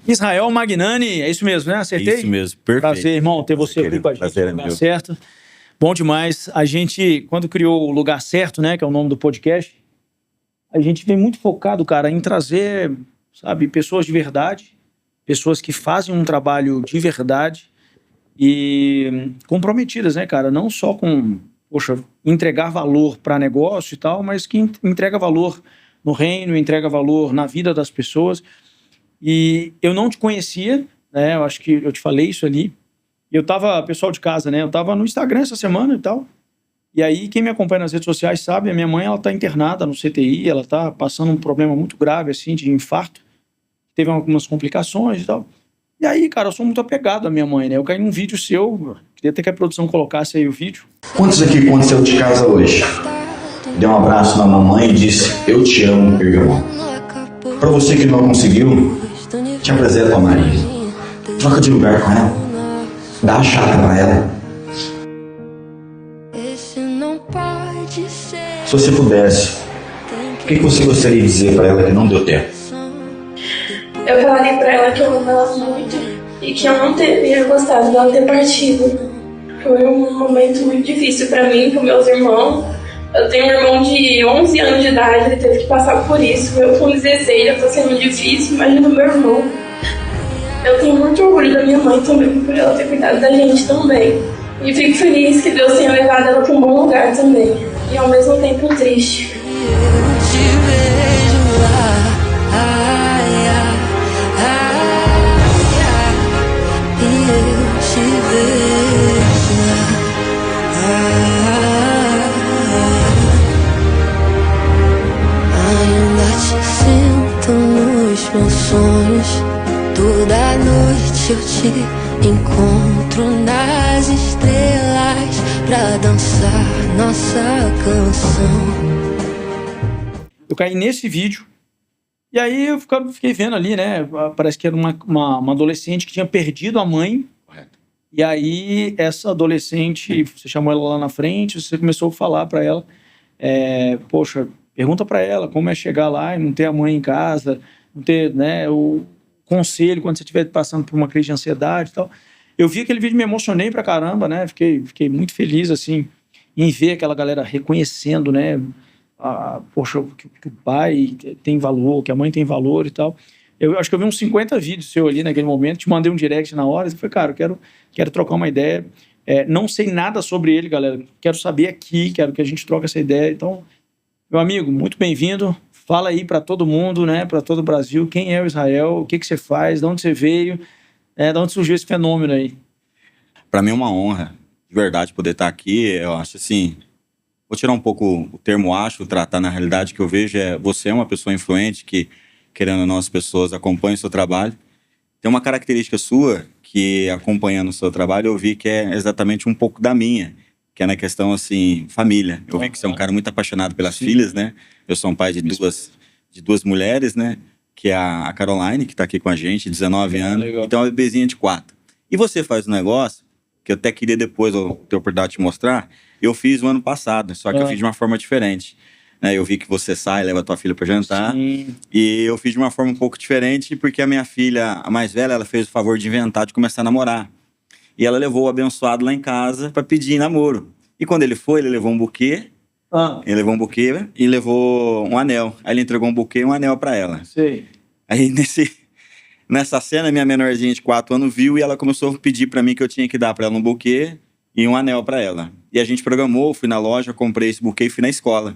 Israel Magnani, é isso mesmo, né? Acertei? Isso mesmo, perfeito. Prazer, irmão, ter você aqui com a gente no lugar certo. Bom demais. A gente, quando criou o Lugar Certo, né, que é o nome do podcast, a gente vem muito focado, cara, em trazer, sabe, pessoas de verdade, pessoas que fazem um trabalho de verdade e comprometidas, né, cara? Não só com, poxa, entregar valor para negócio e tal, mas que entrega valor no reino, entrega valor na vida das pessoas. E eu não te conhecia, né? Eu acho que eu te falei isso ali. Eu tava, pessoal de casa, né? Eu tava no Instagram essa semana e tal. E aí, quem me acompanha nas redes sociais sabe, a minha mãe, ela tá internada no CTI, ela tá passando um problema muito grave, assim, de infarto. Teve algumas complicações e tal. E aí, cara, eu sou muito apegado à minha mãe, né? Eu caí num vídeo seu, queria até que a produção colocasse aí o vídeo. Quantos aqui, quando saiu de casa hoje, deu um abraço na mamãe e disse, eu te amo, meu irmão. Pra você que não conseguiu, te apresento a Maria. Troca de lugar com ela. Dá a chata pra ela. Se você pudesse, o que você gostaria de dizer pra ela que não deu tempo? Eu falaria pra ela que eu amo ela muito e que eu não teria gostado dela ter partido. Foi um momento muito difícil pra mim, com meus irmãos. Eu tenho um irmão de 11 anos de idade, ele teve que passar por isso. Eu com 16 já tá sendo difícil, imagina o meu irmão. Eu tenho muito orgulho da minha mãe também, por ela ter cuidado da gente também. E fico feliz que Deus tenha levado ela para um bom lugar também. E ao mesmo tempo triste. Meus sonhos, toda noite eu te encontro nas estrelas pra dançar nossa canção. Eu caí nesse vídeo e aí eu fiquei vendo ali, né? Parece que era uma adolescente que tinha perdido a mãe. Correto. E aí essa adolescente, você chamou ela lá na frente, você começou a falar pra ela, poxa, pergunta pra ela como é chegar lá e não ter a mãe em casa, não ter, né, o conselho quando você estiver passando por uma crise de ansiedade e tal. Eu vi aquele vídeo, me emocionei pra caramba, né? Fiquei muito feliz, assim, em ver aquela galera reconhecendo, né? Poxa, que o pai tem valor, que a mãe tem valor e tal. Eu acho que eu vi uns 50 vídeos seu ali naquele momento, te mandei um direct na hora, e falei, cara, eu quero trocar uma ideia. Não sei nada sobre ele, galera. Quero saber aqui, quero que a gente troque essa ideia. Então, meu amigo, muito bem-vindo. Fala aí para todo mundo, né, para todo o Brasil, quem é o Israel, o que você faz, de onde você veio, de onde surgiu esse fenômeno aí. Para mim é uma honra, de verdade, poder estar aqui. Eu acho assim, vou tirar um pouco o termo acho, tratar na realidade que eu vejo você é uma pessoa influente que, querendo ou não, as pessoas acompanham o seu trabalho. Tem uma característica sua que, acompanhando o seu trabalho, eu vi que é exatamente um pouco da minha, que é na questão, assim, família. Eu vi que você é um cara muito apaixonado pelas filhas, né? Eu sou um pai de duas mulheres, né? Que é a Caroline, que tá aqui com a gente, 19 anos. Legal. Então, é uma bebezinha de 4. E você faz um negócio, que eu até queria depois eu ter a oportunidade de te mostrar, eu fiz no ano passado, só que eu fiz de uma forma diferente. Eu vi que você sai, leva a tua filha para jantar. Sim. E eu fiz de uma forma um pouco diferente, porque a minha filha, a mais velha, ela fez o favor de inventar, de começar a namorar. E ela levou o abençoado lá em casa para pedir namoro. E quando ele foi, ele levou um buquê. Ele levou um buquê e levou um anel. Aí ele entregou um buquê e um anel para ela. Sei. Aí nessa cena, minha menorzinha de 4 anos viu e ela começou a pedir para mim que eu tinha que dar para ela um buquê e um anel para ela. E a gente programou, fui na loja, comprei esse buquê e fui na escola.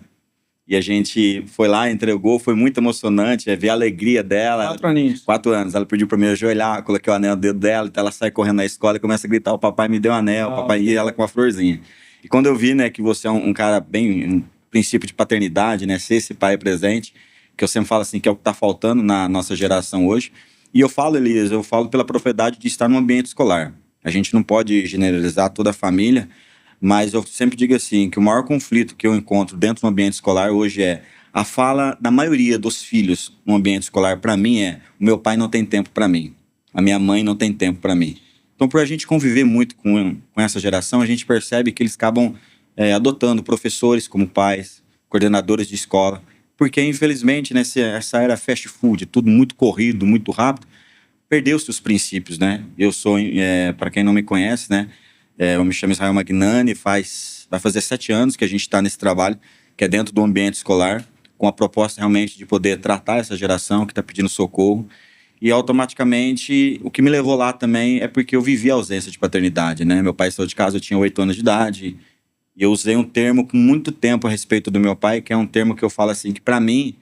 E a gente foi lá, entregou, foi muito emocionante, ver a alegria dela. 4 aninhos. 4 anos. Ela pediu pra mim ajoelhar, coloquei o anel no dedo dela, então ela sai correndo na escola e começa a gritar, o papai me deu um anel, o papai, e ela com uma florzinha. E quando eu vi, né, que você é um cara bem, um princípio de paternidade, né, ser esse pai presente, que eu sempre falo assim, que é o que tá faltando na nossa geração hoje. E eu falo, Elias, eu falo pela propriedade de estar no ambiente escolar. A gente não pode generalizar toda a família, mas eu sempre digo assim, que o maior conflito que eu encontro dentro do ambiente escolar hoje é a fala da maioria dos filhos no ambiente escolar, para mim, o meu pai não tem tempo para mim, a minha mãe não tem tempo para mim. Então, por a gente conviver muito com essa geração, a gente percebe que eles acabam adotando professores como pais, coordenadores de escola, porque, infelizmente, essa era fast food, tudo muito corrido, muito rápido, perdeu-se os princípios, né? Eu sou, para quem não me conhece, né? Eu me chamo Israel Magnani, vai fazer 7 anos que a gente está nesse trabalho, que é dentro do ambiente escolar, com a proposta realmente de poder tratar essa geração que está pedindo socorro. E automaticamente, o que me levou lá também é porque eu vivi a ausência de paternidade, né? Meu pai saiu de casa, eu tinha 8 anos de idade, e eu usei um termo com muito tempo a respeito do meu pai, que é um termo que eu falo assim, que para mim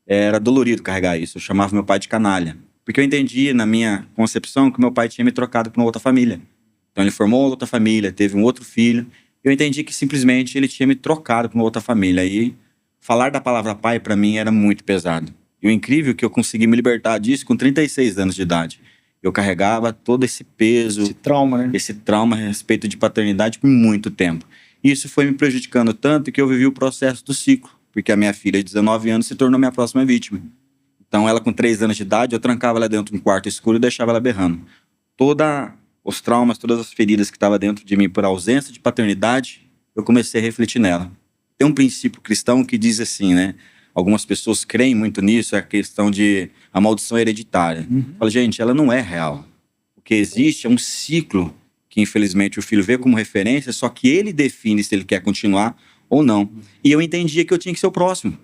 era dolorido carregar isso. Eu chamava meu pai de canalha, porque eu entendi na minha concepção que meu pai tinha me trocado por uma outra família. Então ele formou outra família, teve um outro filho, eu entendi que simplesmente ele tinha me trocado por uma outra família. E falar da palavra pai para mim era muito pesado. E o incrível é que eu consegui me libertar disso com 36 anos de idade. Eu carregava todo esse peso, Esse trauma, né? esse trauma a respeito de paternidade por muito tempo. E isso foi me prejudicando tanto que eu vivi o processo do ciclo, porque a minha filha de 19 anos se tornou minha próxima vítima. Então ela com 3 anos de idade, eu trancava ela dentro de um quarto escuro e deixava ela berrando. Todos os traumas, todas as feridas que estavam dentro de mim por ausência de paternidade, eu comecei a refletir nela. Tem um princípio cristão que diz assim, né? Algumas pessoas creem muito nisso, é a questão de a maldição hereditária. Fala, gente, ela não é real. O que existe é um ciclo que, infelizmente, o filho vê como referência, só que ele define se ele quer continuar ou não. E eu entendia que eu tinha que ser o próximo.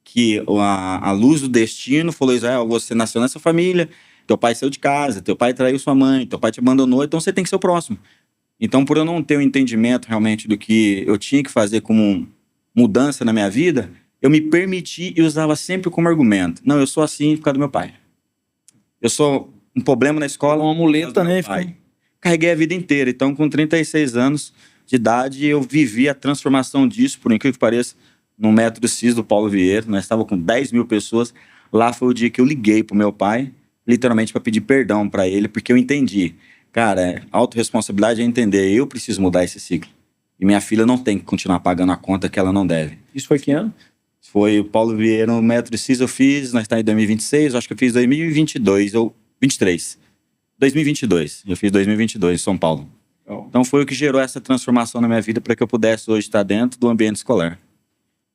Que a luz do destino falou, Israel, você nasceu nessa família, teu pai saiu de casa, teu pai traiu sua mãe, teu pai te abandonou, então você tem que ser o próximo. Então, por eu não ter o entendimento realmente do que eu tinha que fazer como mudança na minha vida, eu me permiti e usava sempre como argumento. Não, eu sou assim por causa do meu pai. Eu sou um problema na escola. Uma muleta, né? Carreguei a vida inteira. Então, com 36 anos de idade, eu vivi a transformação disso, por incrível que pareça, no Método CIS do Paulo Vieira. Nós estávamos com 10 mil pessoas. Lá foi o dia que eu liguei pro meu pai, literalmente para pedir perdão para ele, porque eu entendi. Cara, autorresponsabilidade é entender, eu preciso mudar esse ciclo. E minha filha não tem que continuar pagando a conta que ela não deve. Isso foi que ano? Foi o Paulo Vieira, no Método CIS eu fiz, nós estamos em 2026, acho que eu fiz 2022 ou 23. 2022, eu fiz 2022 em São Paulo. Então foi o que gerou essa transformação na minha vida para que eu pudesse hoje estar dentro do ambiente escolar.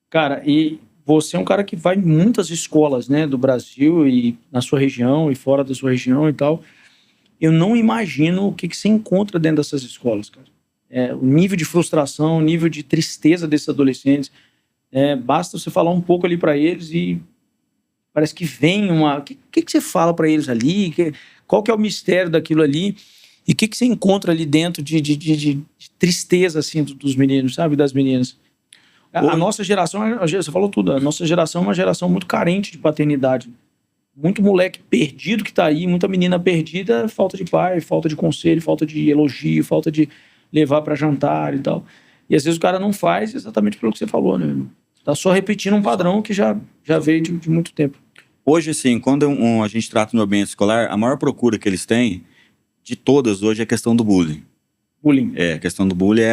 Cara, e você é um cara que vai em muitas escolas, né, do Brasil e na sua região e fora da sua região e tal. Eu não imagino o que você encontra dentro dessas escolas, cara. O nível de frustração, o nível de tristeza desses adolescentes. Basta você falar um pouco ali para eles e parece que vem uma... O que você fala para eles ali? Qual que é o mistério daquilo ali? E o que você encontra ali dentro de tristeza, assim, dos meninos, sabe? Das meninas. A nossa geração, você falou tudo, a nossa geração é uma geração muito carente de paternidade. Muito moleque perdido que tá aí, muita menina perdida, falta de pai, falta de conselho, falta de elogio, falta de levar para jantar e tal. E às vezes o cara não faz exatamente pelo que você falou, né? Tá só repetindo um padrão que já veio de muito tempo. Hoje, assim, quando a gente trata no ambiente escolar, a maior procura que eles têm, de todas hoje, é a questão do bullying. Bullying. A questão do bullying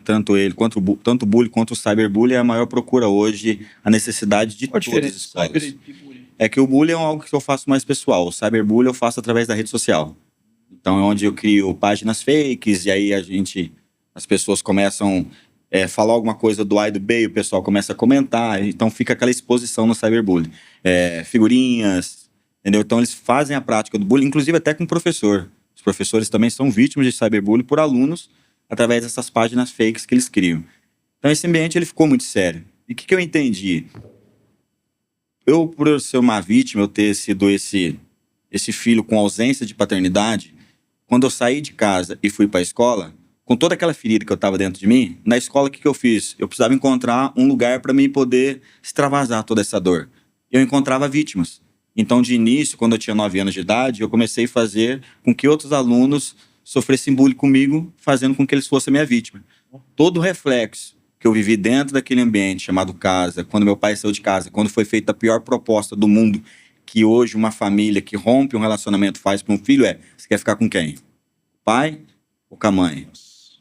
tanto o bullying quanto o cyberbullying é a maior procura hoje, a necessidade de todas as escolas. É que o bullying é algo que eu faço mais pessoal, o cyberbullying eu faço através da rede social. Então é onde eu crio páginas fakes, e aí as pessoas começam a falar alguma coisa do A e do B, e o pessoal começa a comentar, então fica aquela exposição no cyberbullying. Figurinhas, entendeu? Então eles fazem a prática do bullying, inclusive até com o professor. Os professores também são vítimas de cyberbullying por alunos, através dessas páginas fakes que eles criam. Então esse ambiente ele ficou muito sério. E o que eu entendi? Eu, por ser uma vítima, eu ter sido esse filho com ausência de paternidade, quando eu saí de casa e fui para a escola, com toda aquela ferida que eu estava dentro de mim, na escola o que eu fiz? Eu precisava encontrar um lugar para mim poder extravasar toda essa dor. Eu encontrava vítimas. Então, de início, quando eu tinha 9 anos de idade, eu comecei a fazer com que outros alunos sofressem bullying comigo, fazendo com que eles fossem a minha vítima. Todo o reflexo que eu vivi dentro daquele ambiente chamado casa, quando meu pai saiu de casa, quando foi feita a pior proposta do mundo, que hoje uma família que rompe um relacionamento faz para um filho você quer ficar com quem? O pai ou com a mãe?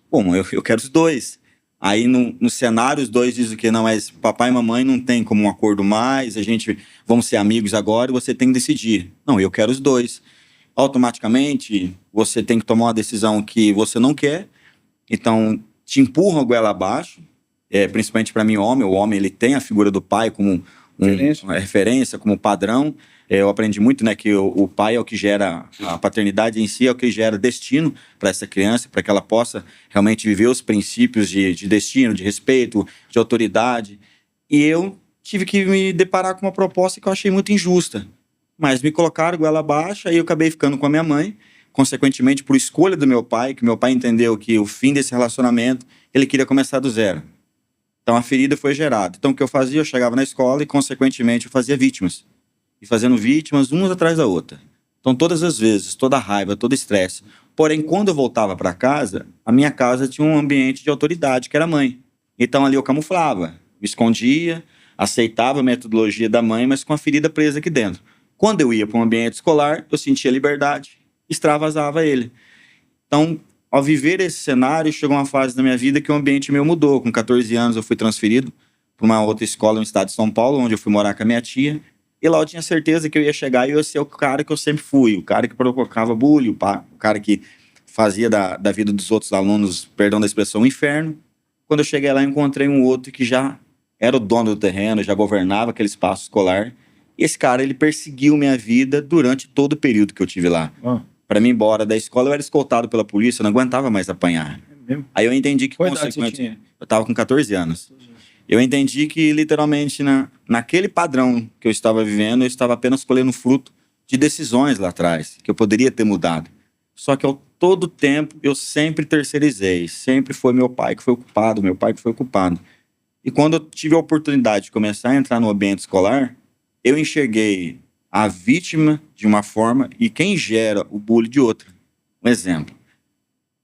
Bom, eu quero os dois. Aí no cenário os dois dizem que não, mas papai e mamãe não tem como um acordo mais, vamos ser amigos agora e você tem que decidir. Não, eu quero os dois. Automaticamente você tem que tomar uma decisão que você não quer, então te empurram a goela abaixo, principalmente para mim o homem ele tem a figura do pai como uma referência, como padrão. Eu aprendi muito, né, que o pai é o que gera, a paternidade em si é o que gera destino para essa criança, para que ela possa realmente viver os princípios de destino, de respeito, de autoridade. E eu tive que me deparar com uma proposta que eu achei muito injusta. Mas me colocaram goela abaixo, aí eu acabei ficando com a minha mãe, consequentemente por escolha do meu pai, que meu pai entendeu que o fim desse relacionamento, ele queria começar do zero. Então a ferida foi gerada. Então o que eu fazia? Eu chegava na escola e, consequentemente, eu fazia vítimas. E fazendo vítimas umas atrás da outra. Então todas as vezes, toda raiva, todo estresse. Porém, quando eu voltava para casa, a minha casa tinha um ambiente de autoridade, que era a mãe. Então ali eu camuflava, me escondia, aceitava a metodologia da mãe, mas com a ferida presa aqui dentro. Quando eu ia para um ambiente escolar, eu sentia liberdade, extravasava ele. Então, ao viver esse cenário, chegou uma fase da minha vida que o ambiente meu mudou. Com 14 anos eu fui transferido para uma outra escola no estado de São Paulo, onde eu fui morar com a minha tia. E lá eu tinha certeza que eu ia chegar e eu ia ser o cara que eu sempre fui, o cara que provocava bullying, o cara que fazia da vida dos outros alunos, perdão da expressão, um inferno. Quando eu cheguei lá, eu encontrei um outro que já era o dono do terreno, já governava aquele espaço escolar. E esse cara, ele perseguiu minha vida durante todo o período que eu tive lá. Para mim ir embora da escola, eu era escoltado pela polícia, eu não aguentava mais apanhar. Aí eu entendi que, consequentemente, eu estava com 14 anos. Eu entendi que, literalmente, naquele padrão que eu estava vivendo, eu estava apenas colhendo fruto de decisões lá atrás, que eu poderia ter mudado. Só que, ao todo tempo, eu sempre terceirizei. Sempre foi meu pai que foi o culpado, meu pai que foi o culpado. E quando eu tive a oportunidade de começar a entrar no ambiente escolar, eu enxerguei a vítima de uma forma e quem gera o bullying de outra. Um exemplo.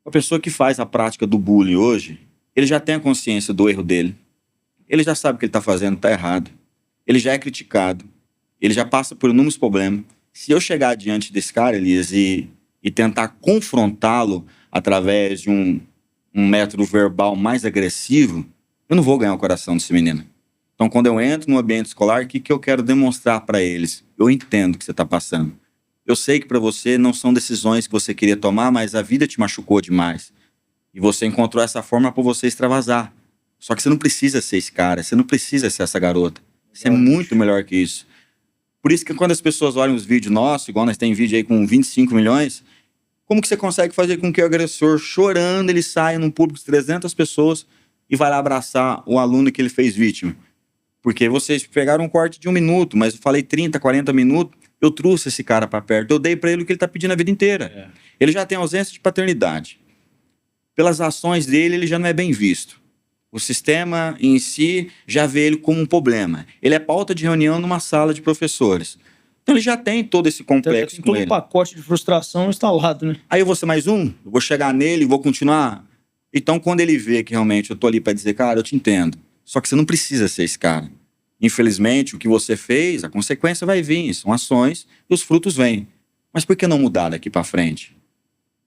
A pessoa que faz a prática do bullying hoje, ele já tem a consciência do erro dele. Ele já sabe o que ele está fazendo, está errado. Ele já é criticado. Ele já passa por inúmeros problemas. Se eu chegar diante desse cara, Elias, e tentar confrontá-lo através de um método verbal mais agressivo, eu não vou ganhar o coração desse menino. Então, quando eu entro no ambiente escolar, o que eu quero demonstrar para eles? Eu entendo o que você está passando. Eu sei que para você não são decisões que você queria tomar, mas a vida te machucou demais. E você encontrou essa forma para você extravasar. Só que você não precisa ser esse cara, você não precisa ser essa garota. Você é muito melhor que isso. Por isso que quando as pessoas olham os vídeos nossos, igual nós temos vídeo aí com 25 milhões, como que você consegue fazer com que o agressor, chorando, ele saia num público de 300 pessoas e vai lá abraçar o aluno que ele fez vítima? Porque vocês pegaram um corte de 1 minuto, mas eu falei 30, 40 minutos, eu trouxe esse cara para perto, eu dei para ele o que ele está pedindo a vida inteira. Ele já tem ausência de paternidade. Pelas ações dele, ele já não é bem visto. O sistema em si já vê ele como um problema. Ele é pauta de reunião numa sala de professores. Então ele já tem todo esse complexo tem todo um pacote de frustração instalado, né? Aí eu vou ser mais um? Eu vou chegar nele e vou continuar? Então quando ele vê que realmente eu tô ali para dizer, cara, eu te entendo. Só que você não precisa ser esse cara. Infelizmente, o que você fez, a consequência vai vir. São ações e os frutos vêm. Mas por que não mudar daqui para frente?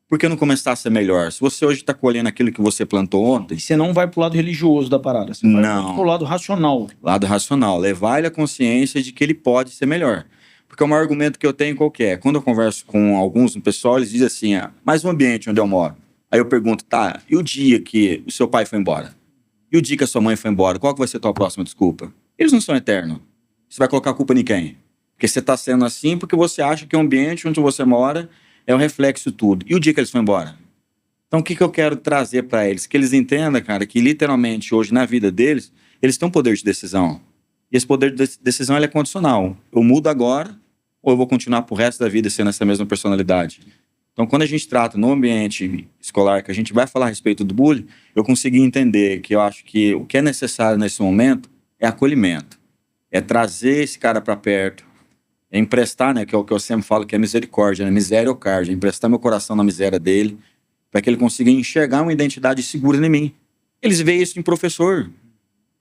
Por que não começar a ser melhor? Se você hoje está colhendo aquilo que você plantou ontem... E você não vai pro lado religioso da parada. Você vai pro lado racional. Lado racional. Levar ele a consciência de que ele pode ser melhor. Porque o maior argumento que eu tenho qual que é? Quando eu converso com alguns do pessoal, eles dizem assim, mas o ambiente onde eu moro. Aí eu pergunto, tá, e o dia que o seu pai foi embora? E o dia que a sua mãe foi embora? Qual que vai ser a tua próxima desculpa? Eles não são eternos. Você vai colocar a culpa em quem? Porque você está sendo assim porque você acha que o ambiente onde você mora é um reflexo de tudo. E o dia que eles foram embora? Então, o que eu quero trazer para eles? Que eles entendam, cara, que literalmente hoje, na vida deles, eles têm um poder de decisão. E esse poder de decisão ele é condicional. Eu mudo agora ou eu vou continuar pro resto da vida sendo essa mesma personalidade? Então, quando a gente trata no ambiente escolar, que a gente vai falar a respeito do bullying, eu consegui entender que eu acho que o que é necessário nesse momento é acolhimento. É trazer esse cara para perto. É emprestar, né, que é o que eu sempre falo, que é misericórdia, né, misericórdia, emprestar meu coração na miséria dele, para que ele consiga enxergar uma identidade segura em mim. Eles veem isso em professor.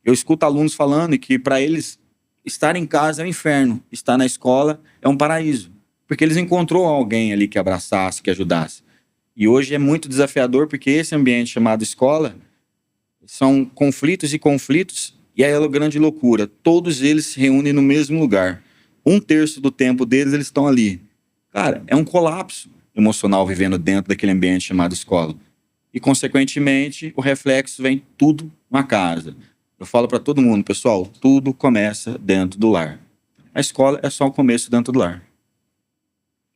Eu escuto alunos falando que para eles estar em casa é um inferno, estar na escola é um paraíso, porque eles encontrou alguém ali que abraçasse, que ajudasse. E hoje é muito desafiador, porque esse ambiente chamado escola são conflitos e conflitos, e aí é a grande loucura, todos eles se reúnem no mesmo lugar. 1/3 do tempo deles, eles estão ali. Cara, é um colapso emocional vivendo dentro daquele ambiente chamado escola. E, consequentemente, o reflexo vem tudo na casa. Eu falo para todo mundo, pessoal, tudo começa dentro do lar. A escola é só o começo dentro do lar.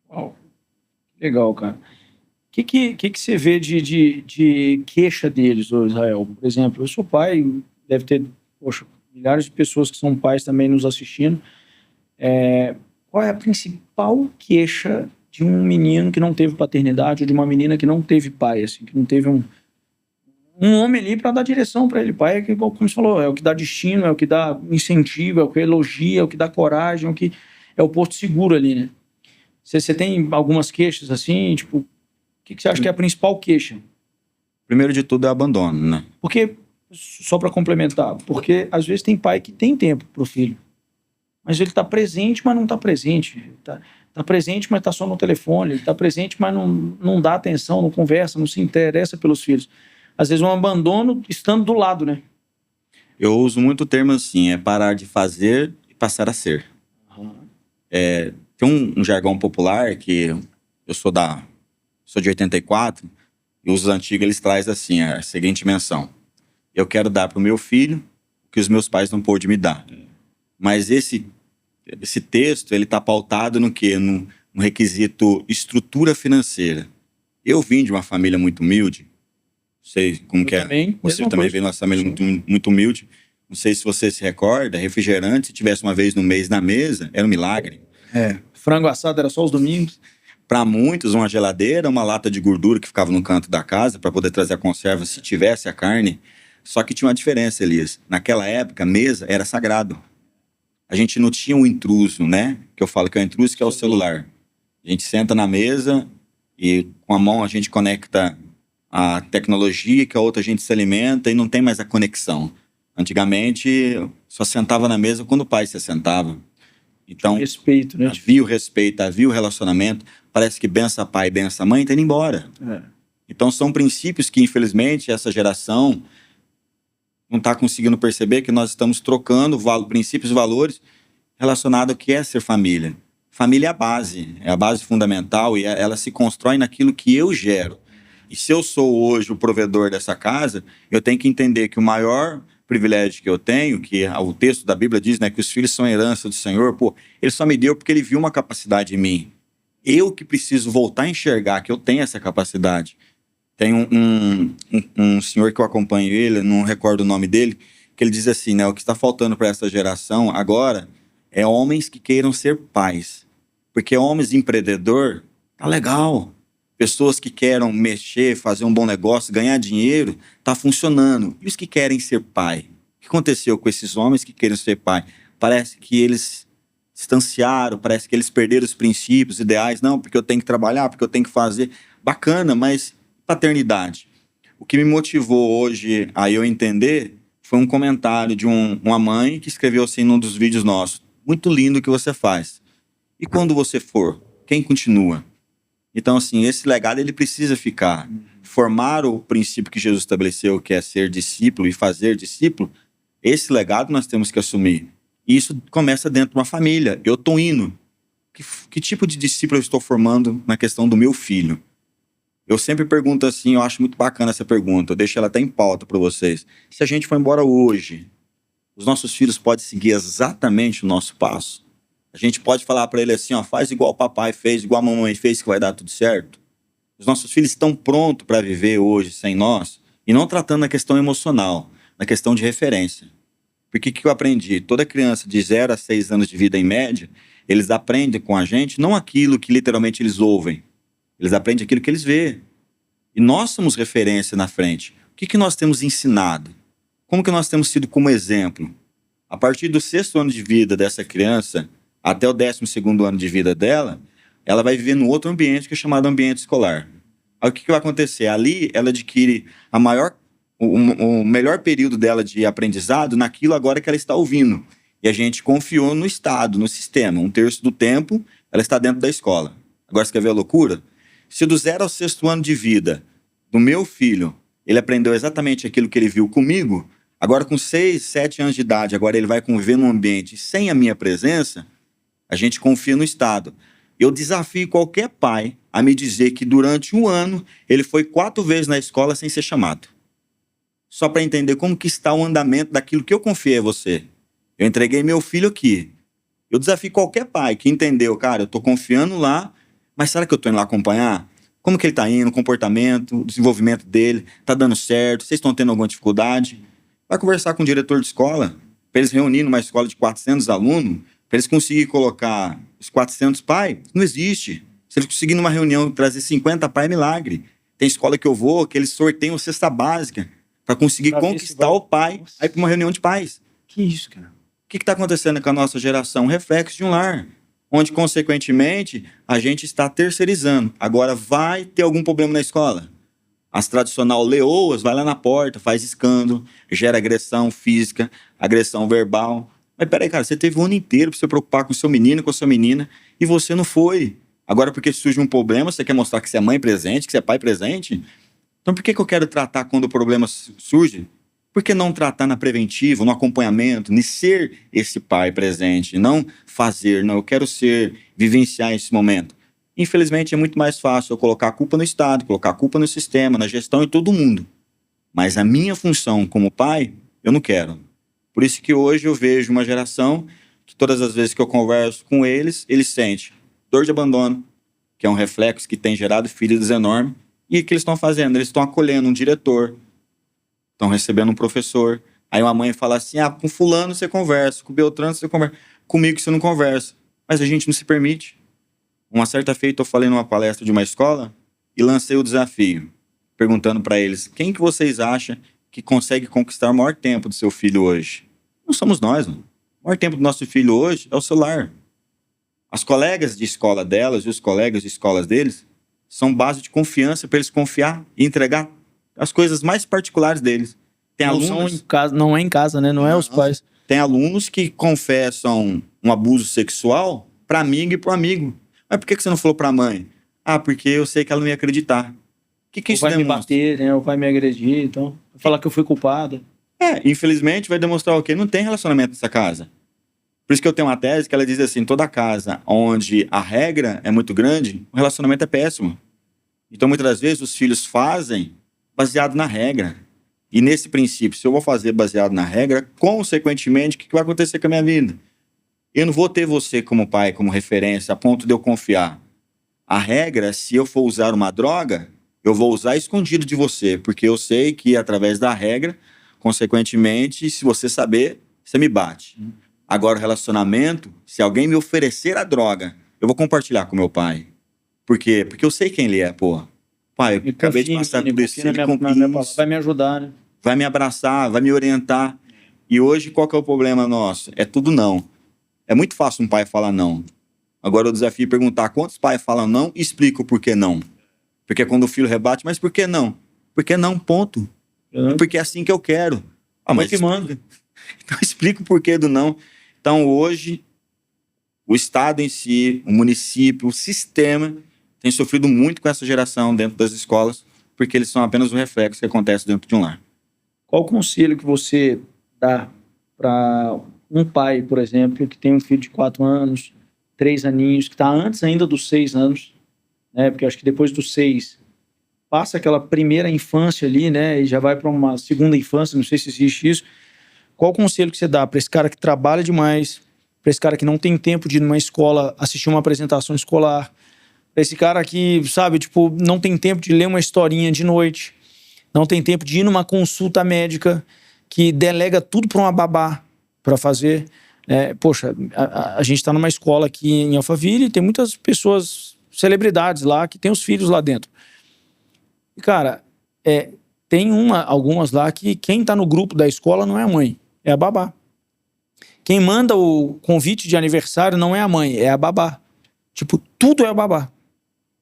Uau. Legal, cara. O que você vê de queixa deles, ô Israel? Por exemplo, eu sou pai, deve ter, poxa, milhares de pessoas que são pais também nos assistindo. Qual é a principal queixa de um menino que não teve paternidade ou de uma menina que não teve pai, assim, que não teve um homem ali para dar direção para ele? Pai é que, como você falou, é o que dá destino, é o que dá incentivo, é o que elogia, é o que dá coragem, é o porto seguro ali, né? Você tem algumas queixas assim, tipo, o que você acha que é a principal queixa? Primeiro de tudo é abandono, né? Porque, só para complementar, porque às vezes tem pai que tem tempo pro filho, mas ele tá presente, mas não tá presente. Tá presente, mas tá só no telefone. Ele tá presente, mas não dá atenção, não conversa, não se interessa pelos filhos. Às vezes um abandono estando do lado, né? Eu uso muito o termo assim, é parar de fazer e passar a ser. Tem um jargão popular que eu sou de 84, e os antigos eles trazem assim, a seguinte menção: eu quero dar para o meu filho o que os meus pais não pôde me dar. Mas esse texto, ele está pautado no quê? No requisito estrutura financeira. Eu vim de uma família muito humilde, não sei como que é. Você também veio de uma família muito humilde. Não sei se você se recorda, refrigerante, se tivesse uma vez no mês na mesa, era um milagre. Frango assado era só os domingos. Para muitos, uma geladeira, uma lata de gordura que ficava no canto da casa para poder trazer a conserva se tivesse a carne. Só que tinha uma diferença, Elias. Naquela época, a mesa era sagrado. A gente não tinha um intruso, né? Que eu falo que é o intruso, que é o celular. A gente senta na mesa e com a mão a gente conecta a tecnologia, que a outra a gente se alimenta e não tem mais a conexão. Antigamente, só sentava na mesa quando o pai se sentava. Então, respeito, né? Havia o respeito, havia o relacionamento. Parece que bença pai, bença mãe, tá indo embora. Então, são princípios que, infelizmente, essa geração não está conseguindo perceber, que nós estamos trocando princípios e valores relacionados ao que é ser família. Família é a base fundamental, e ela se constrói naquilo que eu gero. E se eu sou hoje o provedor dessa casa, eu tenho que entender que o maior privilégio que eu tenho, que o texto da Bíblia diz, né, que os filhos são herança do Senhor, ele só me deu porque ele viu uma capacidade em mim. Eu que preciso voltar a enxergar que eu tenho essa capacidade. Tem um senhor que eu acompanho ele, não recordo o nome dele, que ele diz assim, né, o que está faltando para essa geração agora é homens que queiram ser pais. Porque homens empreendedor, tá legal. Pessoas que queiram mexer, fazer um bom negócio, ganhar dinheiro, tá funcionando. E os que querem ser pai? O que aconteceu com esses homens que querem ser pai? Parece que eles distanciaram, parece que eles perderam os princípios, ideais. Não, porque eu tenho que trabalhar, porque eu tenho que fazer. Bacana, mas paternidade. O que me motivou hoje a eu entender foi um comentário de uma mãe que escreveu assim num dos vídeos nossos: muito lindo o que você faz. E quando você for, quem continua? Então, assim, esse legado ele precisa ficar. Formar o princípio que Jesus estabeleceu, que é ser discípulo e fazer discípulo, esse legado nós temos que assumir. E isso começa dentro de uma família. Eu estou indo. Que tipo de discípulo eu estou formando na questão do meu filho? Eu sempre pergunto assim, eu acho muito bacana essa pergunta, eu deixo ela até em pauta para vocês. Se a gente for embora hoje, os nossos filhos podem seguir exatamente o nosso passo? A gente pode falar para ele assim, ó, faz igual o papai fez, igual a mamãe fez, que vai dar tudo certo? Os nossos filhos estão prontos para viver hoje sem nós? E não tratando na questão emocional, na questão de referência. Porque o que eu aprendi? Toda criança de 0 a 6 anos de vida em média, eles aprendem com a gente, não aquilo que literalmente eles ouvem. Eles aprendem aquilo que eles vê. E nós somos referência na frente. O que nós temos ensinado? Como que nós temos sido como exemplo? A partir do 6º ano de vida dessa criança, até o 12º ano de vida dela, ela vai viver num outro ambiente que é chamado ambiente escolar. Aí o que vai acontecer? Ali ela adquire o melhor período dela de aprendizado naquilo agora que ela está ouvindo. E a gente confiou no Estado, no sistema. 1/3 do tempo ela está dentro da escola. Agora você quer ver a loucura? Se do 0 ao 6º ano de vida do meu filho, ele aprendeu exatamente aquilo que ele viu comigo, agora com 6, 7 anos de idade, agora ele vai conviver num ambiente sem a minha presença, a gente confia no Estado. Eu desafio qualquer pai a me dizer que durante um ano ele foi 4 vezes na escola sem ser chamado. só para entender como que está o andamento daquilo que eu confiei a você. Eu entreguei meu filho aqui. Eu desafio qualquer pai que entendeu, cara, eu tô confiando lá, mas será que eu tô indo lá acompanhar? Como que ele tá indo, o comportamento, o desenvolvimento dele, tá dando certo, vocês estão tendo alguma dificuldade? Vai conversar com o diretor de escola, para eles reunirem numa escola de 400 alunos, para eles conseguirem colocar os 400 pais. Não existe. Se eles conseguirem numa reunião trazer 50 pais, é milagre. Tem escola que eu vou, que eles sorteiam a cesta básica para conseguir conquistar o pai aí para uma reunião de pais. Que isso, cara? O que está acontecendo com a nossa geração? Um reflexo de um lar, onde, consequentemente, a gente está terceirizando. Agora, vai ter algum problema na escola? As tradicional leoas vai lá na porta, faz escândalo, gera agressão física, agressão verbal. Mas peraí, cara, você teve o ano inteiro para se preocupar com o seu menino, com a sua menina, e você não foi. Agora, porque surge um problema, você quer mostrar que você é mãe presente, que você é pai presente? Então, por que eu quero tratar quando o problema surge? Por que não tratar na preventiva, no acompanhamento, em ser esse pai presente, não fazer, não, eu quero vivenciar esse momento. Infelizmente é muito mais fácil eu colocar a culpa no Estado, colocar a culpa no sistema, na gestão e todo mundo. Mas a minha função como pai, eu não quero. Por isso que hoje eu vejo uma geração que todas as vezes que eu converso com eles sentem dor de abandono, que é um reflexo que tem gerado feridas enormes. E o que eles estão fazendo? Eles estão acolhendo um diretor, estão recebendo um professor. Aí uma mãe fala assim, com fulano você conversa, com Beltrano você conversa, comigo você não conversa. Mas a gente não se permite. Uma certa feita eu falei numa palestra de uma escola e lancei o desafio, perguntando para eles, quem que vocês acham que consegue conquistar o maior tempo do seu filho hoje? Não somos nós, mano. O maior tempo do nosso filho hoje é o celular. As colegas de escola delas e os colegas de escolas deles são base de confiança para eles confiar e entregar as coisas mais particulares deles. Tem não, alunos, em casa, não é em casa, né? Não é os pais. Tem alunos que confessam um abuso sexual para amigo e para amigo. Mas por que você não falou para a mãe? Porque eu sei que ela não ia acreditar. O que isso vai demonstra? Me bater, né? Ou vai me agredir, então vai falar que eu fui culpado. Infelizmente vai demonstrar o quê? Não tem relacionamento nessa casa. Por isso que eu tenho uma tese que ela diz assim, toda casa onde a regra é muito grande, o relacionamento é péssimo. Então muitas das vezes os filhos fazem baseado na regra. E nesse princípio, se eu vou fazer baseado na regra, consequentemente, o que vai acontecer com a minha vida? Eu não vou ter você como pai, como referência, a ponto de eu confiar. A regra, se eu for usar uma droga, eu vou usar escondido de você, porque eu sei que através da regra, consequentemente, se você saber, você me bate. Agora o relacionamento, se alguém me oferecer a droga, eu vou compartilhar com meu pai. Por quê? Porque eu sei quem ele é, pô. Pai, eu acabei de passar tudo isso. Vai me ajudar, né? Vai me abraçar, vai me orientar. E hoje, qual que é o problema nosso? É tudo não. É muito fácil um pai falar não. Agora o desafio é perguntar quantos pais falam não e explica o porquê não. Porque quando o filho rebate, mas por que não? Porque não, ponto. Porque é assim que eu quero. Mas que manda. Então explica o porquê do não. Então hoje, o Estado em si, o município, o sistema tem sofrido muito com essa geração dentro das escolas, porque eles são apenas um reflexo que acontece dentro de um lar. Qual o conselho que você dá para um pai, por exemplo, que tem um filho de 4 anos, 3 aninhos, que está antes ainda dos 6 anos, né? Porque eu acho que depois dos 6 passa aquela primeira infância ali, né? E já vai para uma segunda infância, não sei se existe isso. Qual o conselho que você dá para esse cara que trabalha demais, para esse cara que não tem tempo de ir numa escola assistir uma apresentação escolar, para esse cara que, sabe, tipo, não tem tempo de ler uma historinha de noite, não tem tempo de ir numa consulta médica, que delega tudo para uma babá para fazer. Poxa, a gente está numa escola aqui em Alphaville e tem muitas pessoas, celebridades lá, que tem os filhos lá dentro. E, cara, tem algumas lá que quem está no grupo da escola não é a mãe, é a babá. Quem manda o convite de aniversário não é a mãe, é a babá. Tipo, tudo é a babá.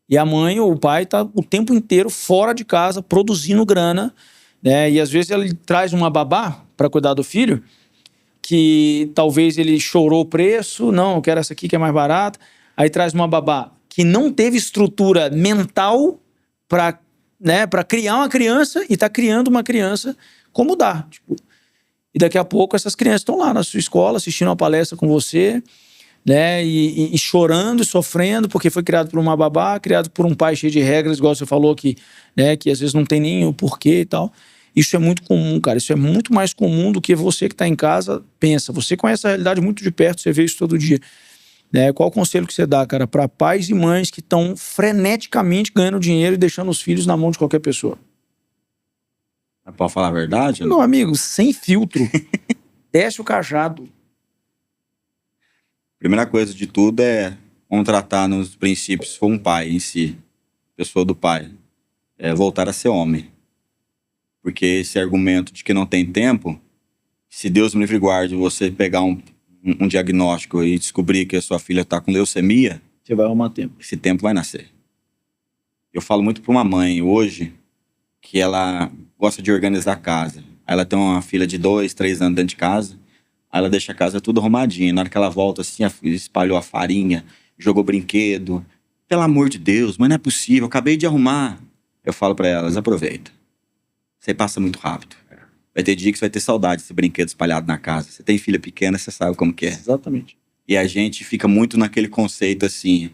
E a mãe ou o pai tá o tempo inteiro fora de casa, produzindo grana, né? E às vezes ele traz uma babá para cuidar do filho, que talvez ele chorou o preço, não, eu quero essa aqui que é mais barata. Aí traz uma babá que não teve estrutura mental para, né, para criar uma criança e tá criando uma criança como dá. Tipo, e daqui a pouco essas crianças estão lá na sua escola assistindo uma palestra com você, né, e chorando e sofrendo porque foi criado por uma babá, criado por um pai cheio de regras, igual você falou, que, né, que às vezes não tem nem o porquê e tal. Isso é muito comum, cara. Isso é muito mais comum do que você que está em casa pensa. Você conhece a realidade muito de perto, você vê isso todo dia. Né? Qual o conselho que você dá, cara, para pais e mães que estão freneticamente ganhando dinheiro e deixando os filhos na mão de qualquer pessoa? Pode falar a verdade? Meu amigo, sem filtro. Desce o cajado. Primeira coisa de tudo é contratar nos princípios, se for um pai em si, pessoa do pai, é voltar a ser homem. Porque esse argumento de que não tem tempo, se Deus me livre e guarde você pegar um diagnóstico e descobrir que a sua filha está com leucemia, você vai arrumar tempo. Esse tempo vai nascer. Eu falo muito para uma mãe hoje que ela gosta de organizar a casa. Aí ela tem uma filha de 2, 3 anos dentro de casa, aí ela deixa a casa tudo arrumadinha. Na hora que ela volta assim, espalhou a farinha, jogou brinquedo. Pelo amor de Deus, mas não é possível, eu acabei de arrumar. Eu falo para elas, aproveita. Você passa muito rápido. Vai ter dia que você vai ter saudade desse brinquedo espalhado na casa. Você tem filha pequena, você sabe como que é. Exatamente. E a gente fica muito naquele conceito assim,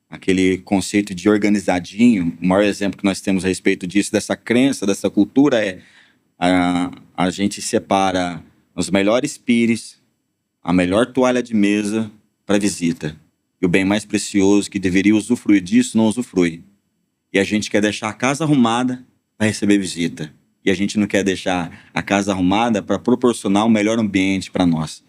aquele conceito de organizadinho. O maior exemplo que nós temos a respeito disso, dessa crença, dessa cultura é a gente separa os melhores pires, a melhor toalha de mesa para visita. E o bem mais precioso que deveria usufruir disso, não usufrui. E a gente quer deixar a casa arrumada para receber visita. E a gente não quer deixar a casa arrumada para proporcionar um melhor ambiente para nós.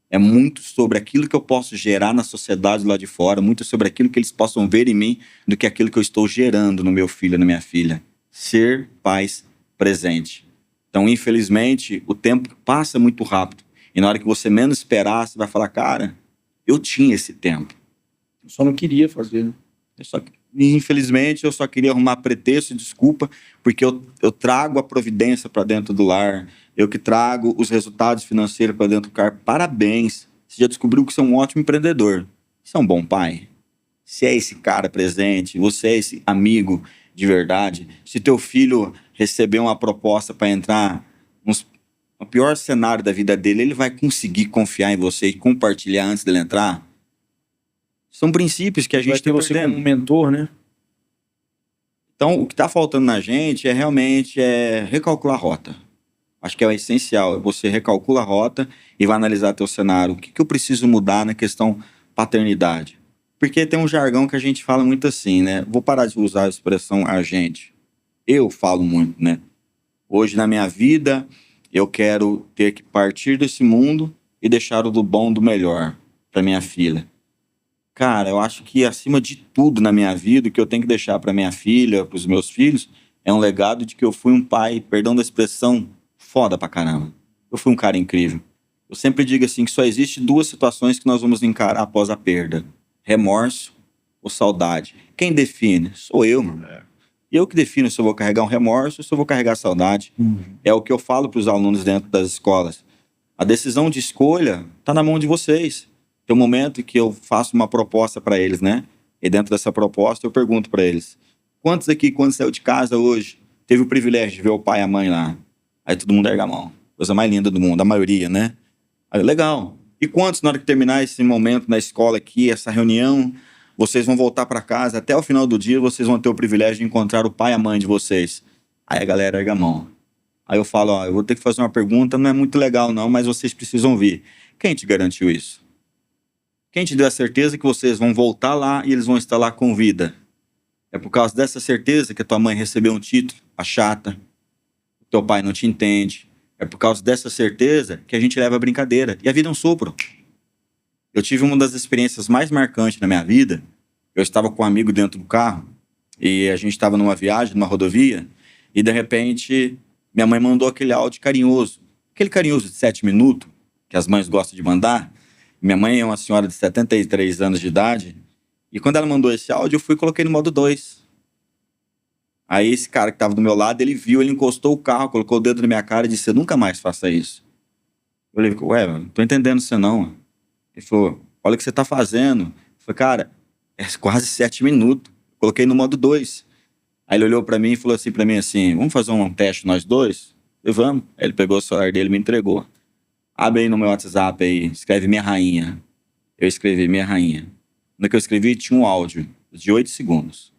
É muito sobre aquilo que eu posso gerar na sociedade lá de fora, muito sobre aquilo que eles possam ver em mim, do que aquilo que eu estou gerando no meu filho, na minha filha. Ser pais presente. Então, infelizmente, o tempo passa muito rápido. E na hora que você menos esperar, você vai falar, cara, eu tinha esse tempo. Eu só não queria fazer, né? Infelizmente, eu só queria arrumar pretexto e desculpa, porque eu trago a providência para dentro do lar, eu que trago os resultados financeiros para dentro do lar. Parabéns! Você já descobriu que você é um ótimo empreendedor. Você é um bom pai. Se é esse cara presente, você é esse amigo de verdade. Se teu filho receber uma proposta para entrar no pior cenário da vida dele, ele vai conseguir confiar em você e compartilhar antes dele entrar? São princípios que a gente vai ter você como mentor, né? Então, o que está faltando na gente é realmente recalcular a rota. Acho que é o essencial. Você recalcula a rota e vai analisar teu cenário. O que eu preciso mudar na questão paternidade? Porque tem um jargão que a gente fala muito assim, né? Vou parar de usar a expressão a gente. Eu falo muito, né? Hoje, na minha vida, eu quero ter que partir desse mundo e deixar o do bom do melhor para minha filha. Cara, eu acho que acima de tudo na minha vida, o que eu tenho que deixar para minha filha, para os meus filhos, é um legado de que eu fui um pai, perdão da expressão, foda pra caramba. Eu fui um cara incrível. Eu sempre digo assim que só existe 2 situações que nós vamos encarar após a perda: remorso ou saudade. Quem define? Sou eu, mano. Eu que defino se eu vou carregar um remorso ou se eu vou carregar saudade. É o que eu falo para os alunos dentro das escolas. A decisão de escolha está na mão de vocês. Tem um momento que eu faço uma proposta para eles, né? E dentro dessa proposta eu pergunto para eles: quantos aqui, quando saiu de casa hoje, teve o privilégio de ver o pai e a mãe lá? Aí todo mundo erga a mão. Coisa mais linda do mundo, a maioria, né? Aí, legal. E quantos, na hora que terminar esse momento na escola aqui, essa reunião, vocês vão voltar para casa, até o final do dia vocês vão ter o privilégio de encontrar o pai e a mãe de vocês? Aí a galera erga a mão. Aí eu falo, eu vou ter que fazer uma pergunta, não é muito legal não, mas vocês precisam ouvir. Quem te garantiu isso? Quem te deu a certeza que vocês vão voltar lá e eles vão estar lá com vida? É por causa dessa certeza que a tua mãe recebeu um título, a chata, o teu pai não te entende. É por causa dessa certeza que a gente leva a brincadeira. E a vida é um sopro. Eu tive uma das experiências mais marcantes na minha vida. Eu estava com um amigo dentro do carro e a gente estava numa viagem, numa rodovia, e de repente minha mãe mandou aquele áudio carinhoso. Aquele carinhoso de 7 minutos, que as mães gostam de mandar. Minha mãe é uma senhora de 73 anos de idade, e quando ela mandou esse áudio, eu fui e coloquei no modo 2. Aí esse cara que estava do meu lado, ele viu, ele encostou o carro, colocou o dedo na minha cara e disse: nunca mais faça isso. Eu falei, não tô entendendo você não. Ele falou, olha o que você tá fazendo. Eu falei, cara, é quase 7 minutos. Coloquei no modo 2. Aí ele olhou pra mim e falou assim pra mim assim, vamos fazer um teste nós dois? Eu falei, vamos. Aí ele pegou o celular dele e me entregou. Abre aí no meu WhatsApp aí, escreve minha rainha. Eu escrevi minha rainha. No que eu escrevi tinha um áudio de 8 segundos.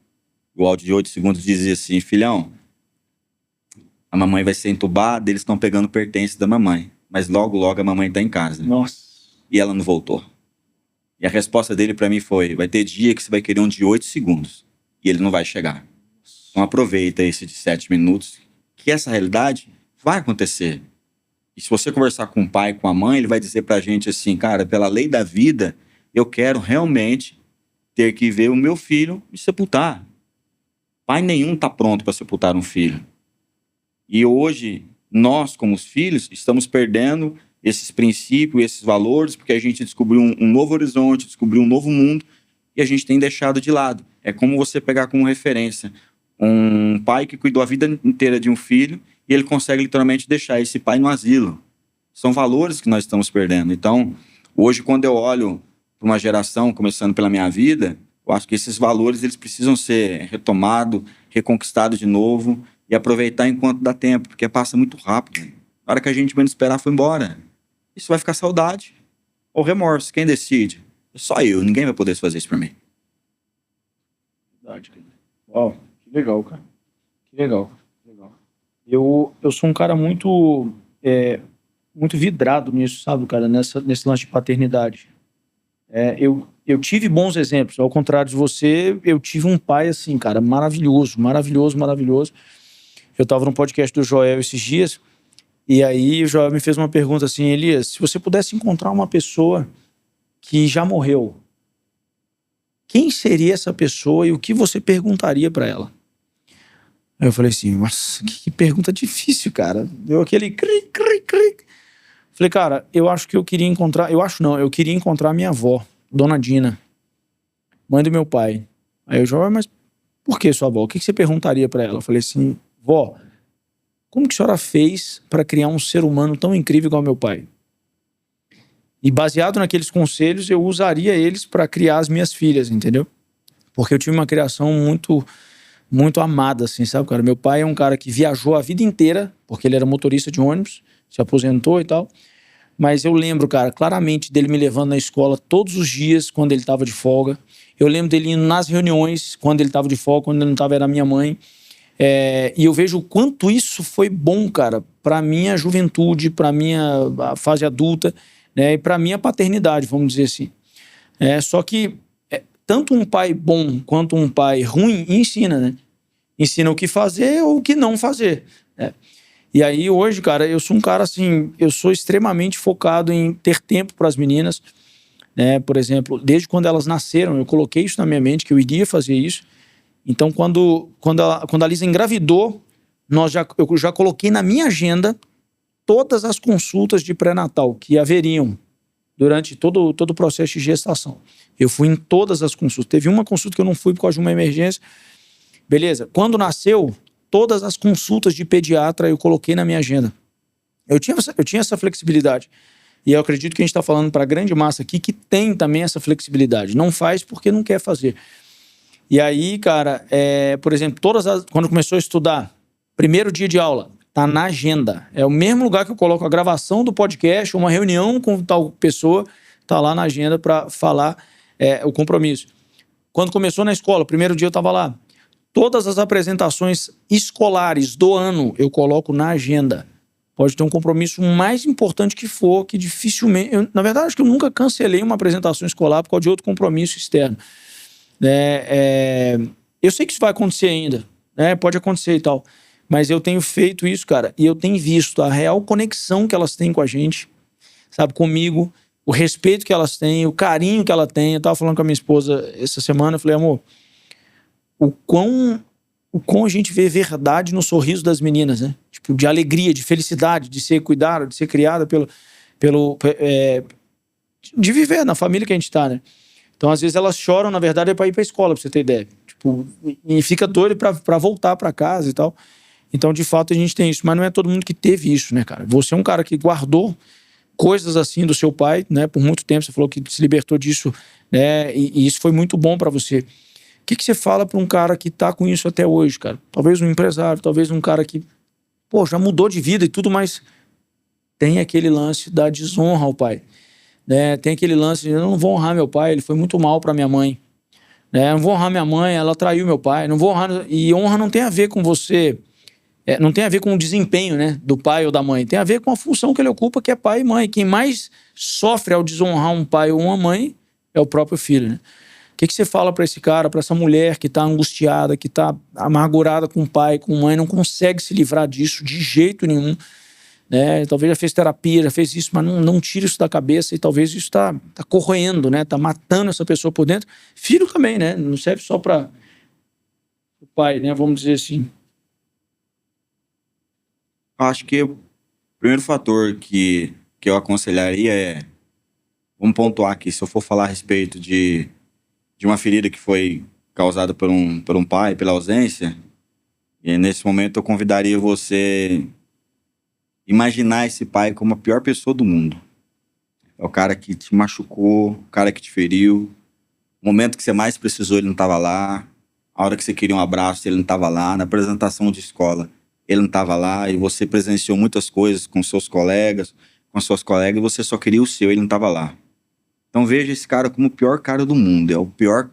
O áudio de 8 segundos dizia assim, filhão, A mamãe vai ser entubada, eles estão pegando pertences da mamãe. Mas logo, logo a mamãe tá em casa. Nossa. E ela não voltou. E a resposta dele pra mim foi: vai ter dia que você vai querer um de 8 segundos. E ele não vai chegar. Então aproveita esse de 7 minutos, que essa realidade vai acontecer. E se você conversar com o pai, com a mãe, ele vai dizer pra gente assim: cara, pela lei da vida, eu quero realmente ter que ver o meu filho me sepultar. Pai nenhum tá pronto para sepultar um filho. E hoje, nós, como os filhos, estamos perdendo esses princípios, esses valores, porque a gente descobriu um novo horizonte, descobriu um novo mundo, e a gente tem deixado de lado. É como você pegar como referência um pai que cuidou a vida inteira de um filho, e ele consegue literalmente deixar esse pai no asilo. São valores que nós estamos perdendo. Então, hoje, quando eu olho para uma geração, começando pela minha vida, eu acho que esses valores eles precisam ser retomados, reconquistados de novo, e aproveitar enquanto dá tempo, porque passa muito rápido. Na hora que a gente menos esperar, foi embora. Isso vai ficar saudade ou remorso. Quem decide? Só eu. Ninguém vai poder fazer isso por mim. Verdade, cara. Uau, que legal, cara. Que legal. Eu sou um cara muito vidrado nisso, sabe, cara? Nesse lance de paternidade. Eu tive bons exemplos. Ao contrário de você, eu tive um pai, assim, cara, maravilhoso. Eu tava no podcast do Joel esses dias, e aí o Joel me fez uma pergunta assim: Elias, se você pudesse encontrar uma pessoa que já morreu, quem seria essa pessoa e o que você perguntaria pra ela? Aí eu falei assim: nossa, que pergunta difícil, cara. Deu aquele cric. Falei, cara, eu acho que eu queria encontrar... Eu queria encontrar minha avó, Dona Dina, mãe do meu pai. Aí o Joel: mas por que sua avó? O que você perguntaria pra ela? Eu falei assim: vó, como que a senhora fez para criar um ser humano tão incrível igual meu pai? E baseado naqueles conselhos, eu usaria eles para criar as minhas filhas, entendeu? Porque eu tive uma criação muito amada, assim, sabe, cara? Meu pai é um cara que viajou a vida inteira, porque ele era motorista de ônibus, se aposentou e tal. Mas eu lembro, cara, claramente dele me levando na escola todos os dias quando ele estava de folga. Eu lembro dele indo nas reuniões quando ele estava de folga, quando ele não estava, era minha mãe. E eu vejo o quanto isso foi bom, cara, pra minha juventude, pra minha fase adulta, né, e pra minha paternidade, vamos dizer assim. Só que tanto um pai bom quanto um pai ruim ensina, né? Ensina o que fazer ou o que não fazer, né? E aí hoje, cara, eu sou um cara assim, eu sou extremamente focado em ter tempo para as meninas, né? Por exemplo, desde quando elas nasceram, eu coloquei isso na minha mente, que eu iria fazer isso. Então, quando a Lisa engravidou, eu já coloquei na minha agenda todas as consultas de pré-natal que haveriam durante todo o processo de gestação. Eu fui em todas as consultas. Teve uma consulta que eu não fui por causa de uma emergência. Beleza. Quando nasceu, todas as consultas de pediatra eu coloquei na minha agenda. Eu tinha essa flexibilidade. E eu acredito que a gente está falando para a grande massa aqui que tem também essa flexibilidade. Não faz porque não quer fazer. E aí, cara, por exemplo, quando começou a estudar, primeiro dia de aula, tá na agenda. É o mesmo lugar que eu coloco a gravação do podcast, uma reunião com tal pessoa, tá lá na agenda para falar o compromisso. Quando começou na escola, primeiro dia eu tava lá. Todas as apresentações escolares do ano eu coloco na agenda. Pode ter um compromisso mais importante que for, que dificilmente... na verdade, acho que eu nunca cancelei uma apresentação escolar por causa de outro compromisso externo. Eu sei que isso vai acontecer ainda, né? Pode acontecer e tal, mas eu tenho feito isso, cara, e eu tenho visto a real conexão que elas têm com a gente, sabe, comigo, o respeito que elas têm, o carinho que ela tem. Eu tava falando com a minha esposa essa semana, eu falei: amor, o quão a gente vê verdade no sorriso das meninas, né? Tipo, de alegria, de felicidade, de ser cuidada, de ser criada de viver na família que a gente tá, né? Então, às vezes, elas choram, na verdade, pra ir pra escola, pra você ter ideia. Tipo, e fica doido pra voltar pra casa e tal. Então, de fato, a gente tem isso. Mas não é todo mundo que teve isso, né, cara? Você é um cara que guardou coisas assim do seu pai, né? Por muito tempo, você falou que se libertou disso, né? E isso foi muito bom pra você. O que você fala pra um cara que tá com isso até hoje, cara? Talvez um empresário, talvez um cara que, já mudou de vida e tudo, mas tem aquele lance da desonra ao pai. Tem aquele lance de: eu não vou honrar meu pai, ele foi muito mal pra minha mãe. Eu não vou honrar minha mãe, ela traiu meu pai. Não vou honrar. E honra não tem a ver com você não tem a ver com o desempenho, né, do pai ou da mãe. Tem a ver com a função que ele ocupa, que é pai e mãe. Quem mais sofre ao desonrar um pai ou uma mãe é o próprio filho, né? O que você fala para esse cara, para essa mulher que tá angustiada, que tá amargurada com o pai, com a mãe, não consegue se livrar disso de jeito nenhum, né? Talvez já fez terapia, já fez isso, mas não tira isso da cabeça e talvez isso tá corroendo, né? Tá matando essa pessoa por dentro. Filho também, né? Não serve só para o pai, né? Vamos dizer assim. Acho que o primeiro fator que eu aconselharia é... Vamos pontuar aqui, se eu for falar a respeito de uma ferida que foi causada por um pai, pela ausência, e nesse momento eu convidaria você imaginar esse pai como a pior pessoa do mundo. É o cara que te machucou, o cara que te feriu, o momento que você mais precisou ele não estava lá, a hora que você queria um abraço ele não estava lá, na apresentação de escola ele não estava lá, e você presenciou muitas coisas com seus colegas, com suas colegas, e você só queria o seu, ele não estava lá. Então veja esse cara como o pior cara do mundo, é o pior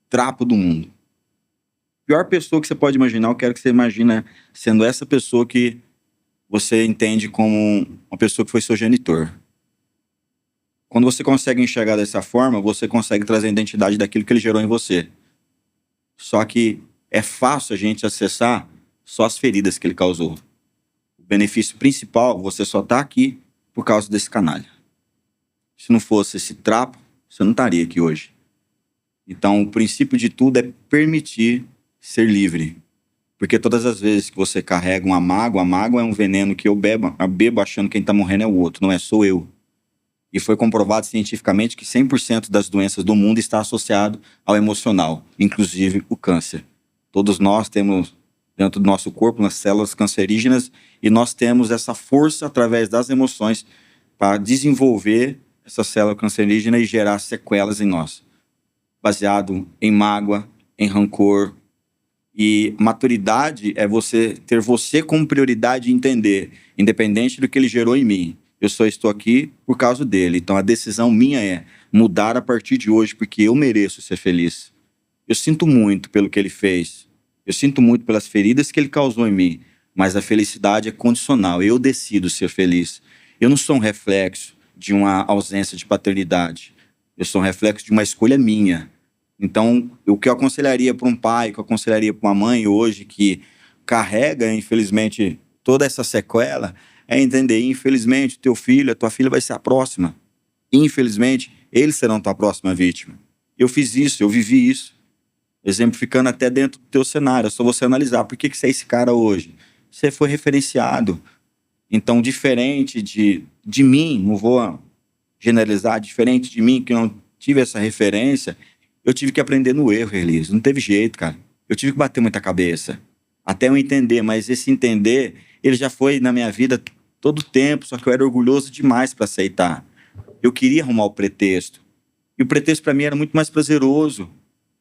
trapo do mundo. Pior pessoa que você pode imaginar, eu quero que você imagine sendo essa pessoa que você entende como uma pessoa que foi seu genitor. Quando você consegue enxergar dessa forma, você consegue trazer a identidade daquilo que ele gerou em você. Só que é fácil a gente acessar só as feridas que ele causou. O benefício principal, você só está aqui por causa desse canalha. Se não fosse esse trapo, você não estaria aqui hoje. Então, o princípio de tudo é permitir ser livre. Porque todas as vezes que você carrega uma mágoa, a mágoa é um veneno que eu bebo achando que quem está morrendo é o outro, não é, sou eu. E foi comprovado cientificamente que 100% das doenças do mundo está associado ao emocional, inclusive o câncer. Todos nós temos dentro do nosso corpo as células cancerígenas e nós temos essa força através das emoções para desenvolver essa célula cancerígena e gerar sequelas em nós, baseado em mágoa, em rancor. E maturidade é você ter você como prioridade e entender, independente do que ele gerou em mim, eu só estou aqui por causa dele. Então a decisão minha é mudar a partir de hoje, porque eu mereço ser feliz. Eu sinto muito pelo que ele fez, eu sinto muito pelas feridas que ele causou em mim, mas a felicidade é condicional, eu decido ser feliz. Eu não sou um reflexo de uma ausência de paternidade. Eu sou um reflexo de uma escolha minha. Então, o que eu aconselharia para um pai, o que eu aconselharia para uma mãe hoje que carrega, infelizmente, toda essa sequela, é entender, infelizmente, teu filho, a tua filha vai ser a próxima. Infelizmente, eles serão tua próxima vítima. Eu fiz isso, eu vivi isso. Exemplificando até dentro do teu cenário, é só você analisar. Por que você é esse cara hoje? Você foi referenciado. Então, diferente de mim, não vou generalizar, diferente de mim, que não tive essa referência, eu tive que aprender no erro, Elise. Não teve jeito, cara. Eu tive que bater muita cabeça. Até eu entender, mas esse entender, ele já foi na minha vida todo o tempo, só que eu era orgulhoso demais para aceitar. Eu queria arrumar o pretexto. E o pretexto para mim era muito mais prazeroso,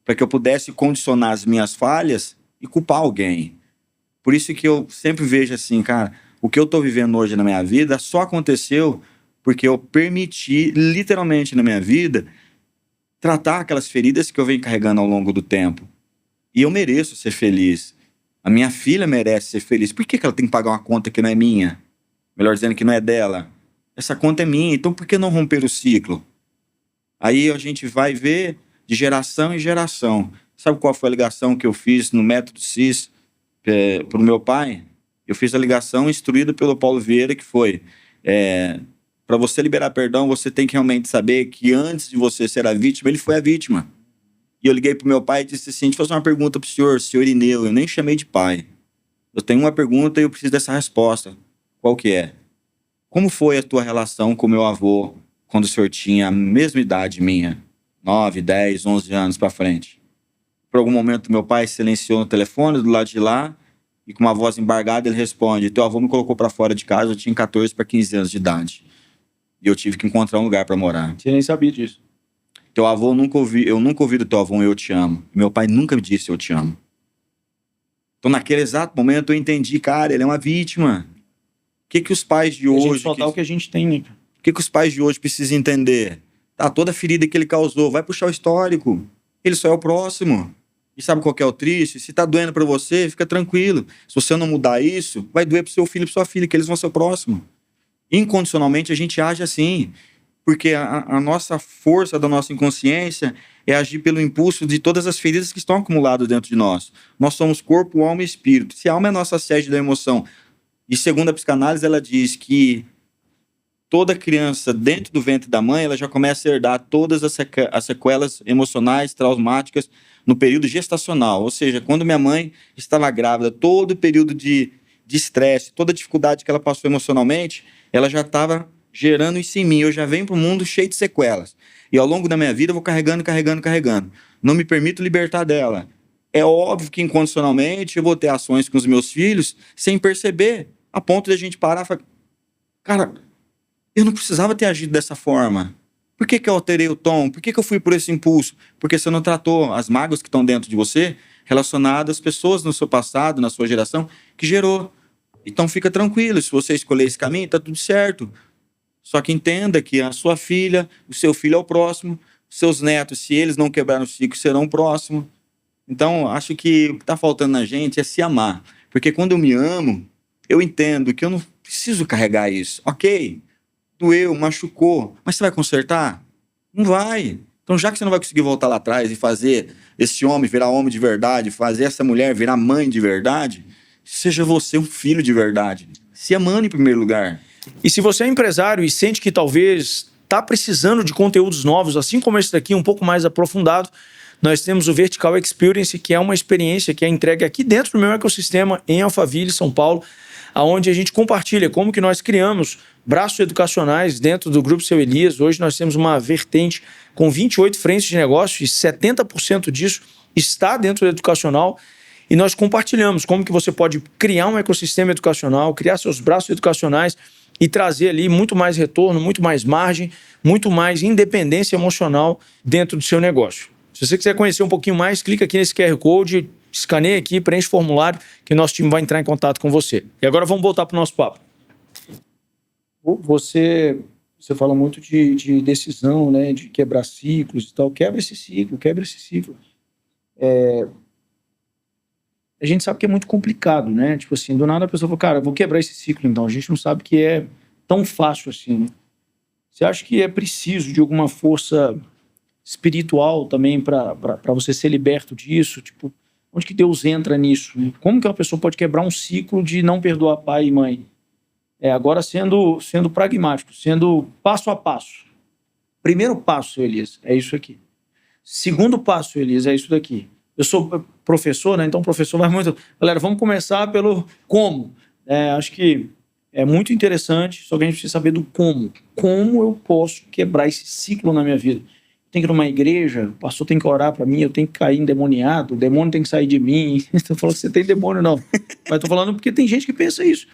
para que eu pudesse condicionar as minhas falhas e culpar alguém. Por isso que eu sempre vejo assim, cara, o que eu tô vivendo hoje na minha vida só aconteceu porque eu permiti, literalmente na minha vida, tratar aquelas feridas que eu venho carregando ao longo do tempo. E eu mereço ser feliz. A minha filha merece ser feliz. Por que ela tem que pagar uma conta que não é minha? Melhor dizendo, que não é dela. Essa conta é minha, então por que não romper o ciclo? Aí a gente vai ver de geração em geração. Sabe qual foi a ligação que eu fiz no método CIS para o meu pai? Eu fiz a ligação instruída pelo Paulo Vieira, que foi... para você liberar perdão, você tem que realmente saber que antes de você ser a vítima, ele foi a vítima. E eu liguei pro meu pai e disse assim, deixa eu fazer uma pergunta pro senhor Ineu, eu nem chamei de pai. Eu tenho uma pergunta e eu preciso dessa resposta. Qual que é? Como foi a tua relação com meu avô quando o senhor tinha a mesma idade minha? 9, 10, 11 anos para frente. Por algum momento, meu pai silenciou no telefone do lado de lá e com uma voz embargada ele responde, teu avô me colocou para fora de casa, eu tinha 14 para 15 anos de idade. E eu tive que encontrar um lugar para morar. Você nem sabia disso. Teu avô, eu nunca ouvi do teu avô um eu te amo. Meu pai nunca me disse eu te amo. Então naquele exato momento eu entendi, cara, ele é uma vítima. O que os pais de hoje... A gente só dá o que a gente tem, né? O que os pais de hoje precisam entender? Tá, toda a ferida que ele causou, vai puxar o histórico. Ele só é o próximo. E sabe qual que é o triste? Se tá doendo pra você, fica tranquilo. Se você não mudar isso, vai doer pro seu filho e pra sua filha, que eles vão ser o próximo. Incondicionalmente, a gente age assim. Porque a nossa força da nossa inconsciência é agir pelo impulso de todas as feridas que estão acumuladas dentro de nós. Nós somos corpo, alma e espírito. Se a alma é a nossa sede da emoção, e segundo a psicanálise, ela diz que toda criança dentro do ventre da mãe, ela já começa a herdar todas as sequelas emocionais, traumáticas no período gestacional. Ou seja, quando minha mãe estava grávida, todo o período de estresse, toda a dificuldade que ela passou emocionalmente, ela já estava gerando isso em mim. Eu já venho para o mundo cheio de sequelas. E ao longo da minha vida eu vou carregando. Não me permito libertar dela. É óbvio que incondicionalmente eu vou ter ações com os meus filhos sem perceber, a ponto de a gente parar e falar, cara, eu não precisava ter agido dessa forma. Por que eu alterei o tom? Por que eu fui por esse impulso? Porque você não tratou as mágoas que estão dentro de você relacionadas às pessoas no seu passado, na sua geração, que gerou. Então fica tranquilo, se você escolher esse caminho, tá tudo certo. Só que entenda que a sua filha, o seu filho é o próximo, seus netos, se eles não quebraram o ciclo, serão o próximo. Então, acho que o que está faltando na gente é se amar. Porque quando eu me amo, eu entendo que eu não preciso carregar isso. Ok, doeu, machucou, mas você vai consertar? Não vai. Então, já que você não vai conseguir voltar lá atrás e fazer esse homem virar homem de verdade, fazer essa mulher virar mãe de verdade, seja você um filho de verdade. Se amando em primeiro lugar. E se você é empresário e sente que talvez está precisando de conteúdos novos, assim como esse daqui, um pouco mais aprofundado, nós temos o Vertical Experience, que é uma experiência que é entregue aqui dentro do meu ecossistema em Alphaville, São Paulo, onde a gente compartilha como que nós criamos braços educacionais dentro do Grupo Seu Elias. Hoje nós temos uma vertente com 28 frentes de negócio e 70% disso está dentro do educacional. E nós compartilhamos como que você pode criar um ecossistema educacional, criar seus braços educacionais e trazer ali muito mais retorno, muito mais margem, muito mais independência emocional dentro do seu negócio. Se você quiser conhecer um pouquinho mais, clica aqui nesse QR Code, escaneia aqui, preenche o formulário que nosso time vai entrar em contato com você. E agora vamos voltar para o nosso papo. Você fala muito de decisão, né, de quebrar ciclos e tal. Quebra esse ciclo. A gente sabe que é muito complicado, né? Tipo assim, do nada a pessoa fala, cara, vou quebrar esse ciclo então. A gente não sabe que é tão fácil assim, né? Você acha que é preciso de alguma força espiritual também para você ser liberto disso? Tipo, onde que Deus entra nisso, né? Como que uma pessoa pode quebrar um ciclo de não perdoar pai e mãe? Agora sendo pragmático, sendo passo a passo. Primeiro passo, seu Elias, é isso aqui. Segundo passo, seu Elias, é isso daqui. Eu sou professor, né? Então o professor vai muito... Galera, vamos começar pelo como. Acho que é muito interessante, só que a gente precisa saber do como. Como eu posso quebrar esse ciclo na minha vida? Tem que ir numa igreja, o pastor tem que orar para mim, eu tenho que cair endemoniado, o demônio tem que sair de mim. Estou falando que você tem demônio, não. Mas estou falando porque tem gente que pensa isso.